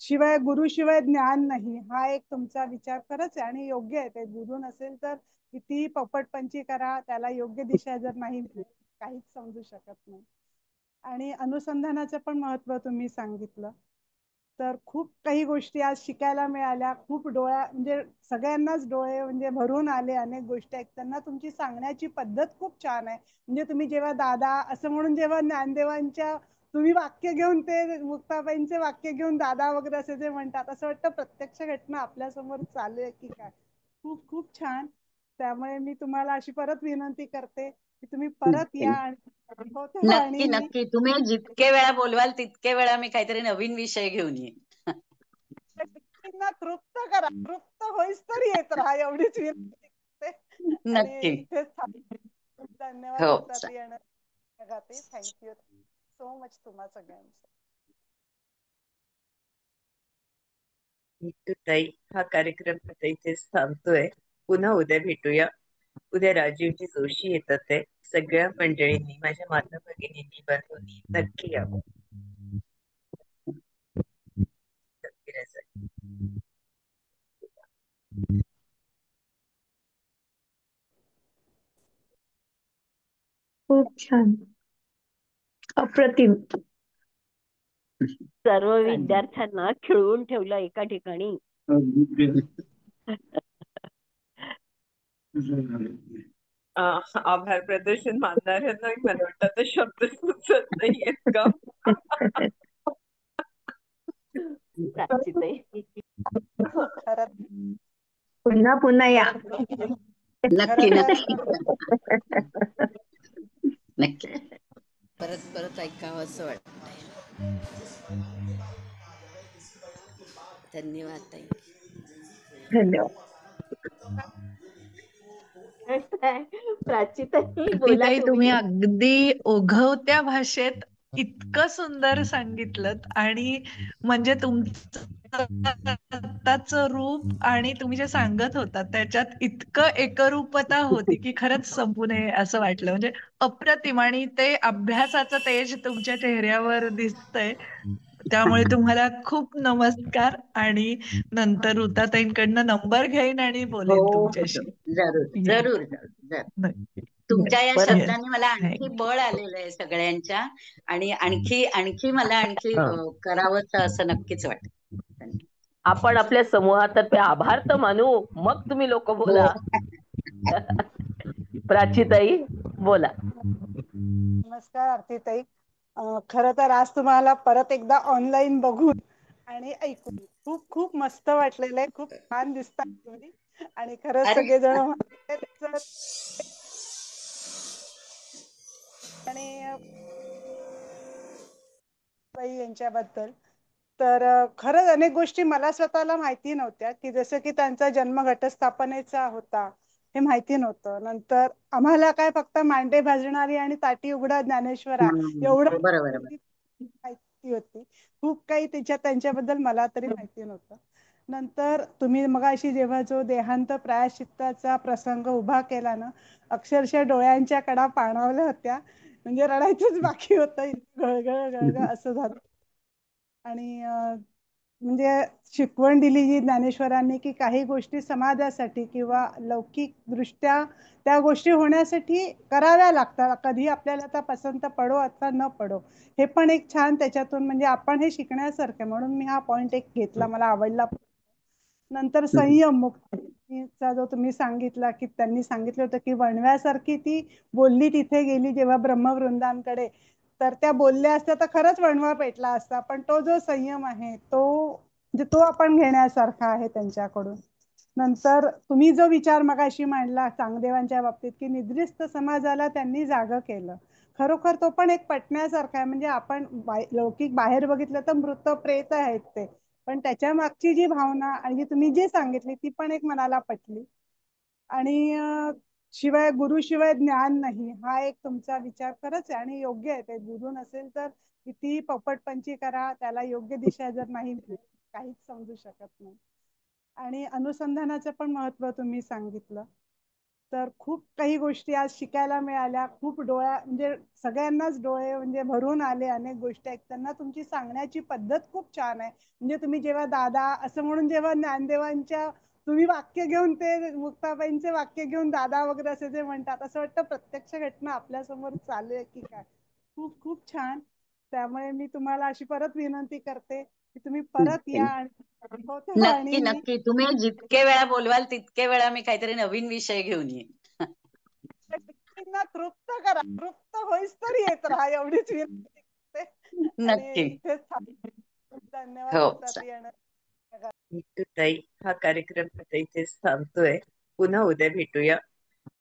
शिवाय गुरु शिवाय ज्ञान नाही हा एक तुमचा विचार खरंच आहे आणि योग्य आहे. ते गुरु नसेल तर किती पपटपंची करा त्याला योग्य दिशा जर नाही काहीच समजू शकत नाही. आणि अनुसंधानाचं पण महत्व तुम्ही सांगितलं. तर खूप काही गोष्टी आज शिकायला मिळाल्या. खूप म्हणजे सगळ्यांनाच डोळे म्हणजे भरून आले. अनेक गोष्टी ऐकताना तुमची सांगण्याची पद्धत खूप छान आहे. म्हणजे तुम्ही जेव्हा दादा असं म्हणून जेव्हा ज्ञानदेवांच्या तुम्ही वाक्य घेऊन ते मुक्ताबाईंचे वाक्य घेऊन दादा वगैरे असे जे म्हणतात असं वाटतं प्रत्यक्ष घटना आपल्या समोर चालू आहे की काय. खूप खूप छान. त्यामुळे मी तुम्हाला अशी परत विनंती करते की तुम्ही परत
नक्की
या आणि
नक्की नक्की तुम्ही जितके वेळा बोलवाल तितके वेळा मी काहीतरी नवीन विषय घेऊन येईन.
तृप्त करा. तृप्त होईस तर येत राहा एवढीच विनंती करते. आणि
नक्की.
इथेच धन्यवाद
हो
तुमचा येणार थँक्यू सो मच तुम्हा सगळ्यांचं.
ताई हा कार्यक्रम आता इथेच थांबतोय. पुन्हा उद्या भेटूया. उद्या राजीवजी जोशी येतात आहे. सगळ्या मंडळींनी माझ्या माता भगिनींनी बंधूंनी नक्की यावं.
खूप छान. अप्रतिम.
सर्व विद्यार्थ्यांना खिळवून ठेवलं एका ठिकाणी.
आभार प्रदर्शन मानणाऱ्यांना मला वाटतं आता शब्द सुचत नाहीयेत का.
प्राची
पुन्हा पुन्हा या.
नक्की
खरं तर
नक्की नक्की.
परत परत ऐकावं असं वाटतंय. धन्यवाद ताई.
धन्यवाद.
प्राची बोला
ताई तुम्ही
तुम्ही.
अगदी ओघवत्या भाषेत इतकं सुंदर सांगितलं आणि म्हणजे तुमचं आत्ताचं रूप आणि तुम्ही जे सांगत होता त्याच्यात इतकं एकरूपता होती की खरंच संपू नये असं वाटलं. म्हणजे अप्रतिम आणि ते अभ्यासाचं तेज तुमच्या चेहऱ्यावर दिसतंय. त्यामुळे तुम्हाला खूप नमस्कार आणि नंतर ऋताताईंकडनं नंबर घेईन आणि
हो
बोलेन
हो
तुमच्याशी.
जरूर
Yes,
जरूर जरूर जरूर.
नक्की.
तुमच्या या
Yes,
शब्दांनी मला आणखी
thank
बळ आलेलं आहे सगळ्यांच्या आणि आणखी आणखी मला आणखी करावंच असं नक्कीच वाटतं.
आपण आपल्या समूहातर्फे आभार तर मानू मग तुम्ही लोक बोला. प्राचीताई बोला.
नमस्कार आरतीताई. खरं तर आज तुम्हाला परत एकदा ऑनलाईन बघून आणि ऐकून खूप खूप मस्त वाटलेलं आहे. खूप छान दिसतात तुम्ही आणि खरंच
अरे
सगळेजण आणि बाई यांच्याबद्दल तर खरंच अनेक गोष्टी मला स्वतःला माहिती नव्हत्या की जसं की त्यांचा जन्म घटस्थापनेचा होता हे माहिती नव्हतं. नंतर आम्हाला काय फक्त मांडे भाजणारी आणि ताटी उघडा ज्ञानेश्वरा एवढं
बरोबर.
माहिती होती. खूप काही त्यांच्याबद्दल मला तरी माहिती नव्हतं. नंतर तुम्ही मगाशी जेव्हा जो देहांत प्रायश्चित्ताचा प्रसंग उभा केला ना, अक्षरशः डोळ्यांच्या कडा पाणावल्या होत्या. म्हणजे रडायचंच बाकी होतं, गळगळ गळगळ असं झालं. आणि म्हणजे शिकवण दिली जी ज्ञानेश्वरांनी की काही गोष्टी समाजासाठी किंवा लौकिक दृष्ट्या त्या गोष्टी होण्यासाठी कराव्या लागतात, कधी आपल्याला त्या पसंत पडो अथवा न पडो. हे पण एक छान त्याच्यातून म्हणजे आपण हे शिकण्यासारखं, म्हणून मी हा पॉइंट एक घेतला, मला आवडला. नंतर संयम मुक्तीचा जो तुम्ही सांगितला की त्यांनी सांगितलं होतं की वणव्यासारखी ती बोलली तिथे गेली जेव्हा ब्रह्मवृंदांकडे, तर त्या बोलल्या असत्या तर खरंच वणवा पेटला असता. पण तो जो संयम आहे तो म्हणजे तो आपण घेण्यासारखा आहे त्यांच्याकडून. नंतर तुम्ही जो विचार मगाशी मांडला चांगदेवांच्या बाबतीत की निद्रिस्त समाजाला त्यांनी जागं केलं, खरोखर तो पण एक पटण्यासारखा आहे. म्हणजे आपण लौकिक बाहेर बघितलं तर मृत प्रेत आहेत ते, पण त्याच्या मागची जी भावना आणि तुम्ही जी सांगितली ती पण एक मनाला पटली. आणि शिवाय गुरुशिवाय ज्ञान नाही हा एक तुमचा विचार खरंच आहे आणि योग्य आहे. ते गुरु नसेल तर कितीही पोपटपंची करा, त्याला योग्य दिशा जर नाही काहीच समजू शकत नाही. आणि अनुसंधानाचं पण महत्व तुम्ही सांगितलं. तर खूप काही गोष्टी आज शिकायला मिळाल्या. खूप म्हणजे सगळ्यांनाच डोळे म्हणजे भरून आले. अनेक गोष्टी ऐकताना तुमची सांगण्याची पद्धत खूप छान आहे. म्हणजे तुम्ही जेव्हा दादा असं म्हणून जेव्हा ज्ञानदेवांच्या तुम्ही वाक्य घेऊन ते मुक्ताबाईंचे वाक्य घेऊन दादा वगैरे असे जे म्हणतात, असं वाटतं प्रत्यक्ष घटना आपल्या समोर चालू आहे की काय. खूप खूप छान. त्यामुळे मी तुम्हाला अशी परत विनंती करते की तुम्ही परत या आणि
नक्की नक्की, तुम्ही जितके वेळा बोलवाल तितके वेळा मी काहीतरी नवीन विषय घेऊन येईन.
तृप्त करा, तृप्त होईस तरी येत राहा एवढीच विनंती करते. आणि
नक्की.
इथेच धन्यवाद
हो.
तुमचा येणं.
ताई, हा कार्यक्रम आता इथेच थांबतोय. पुन्हा उद्या भेटूया.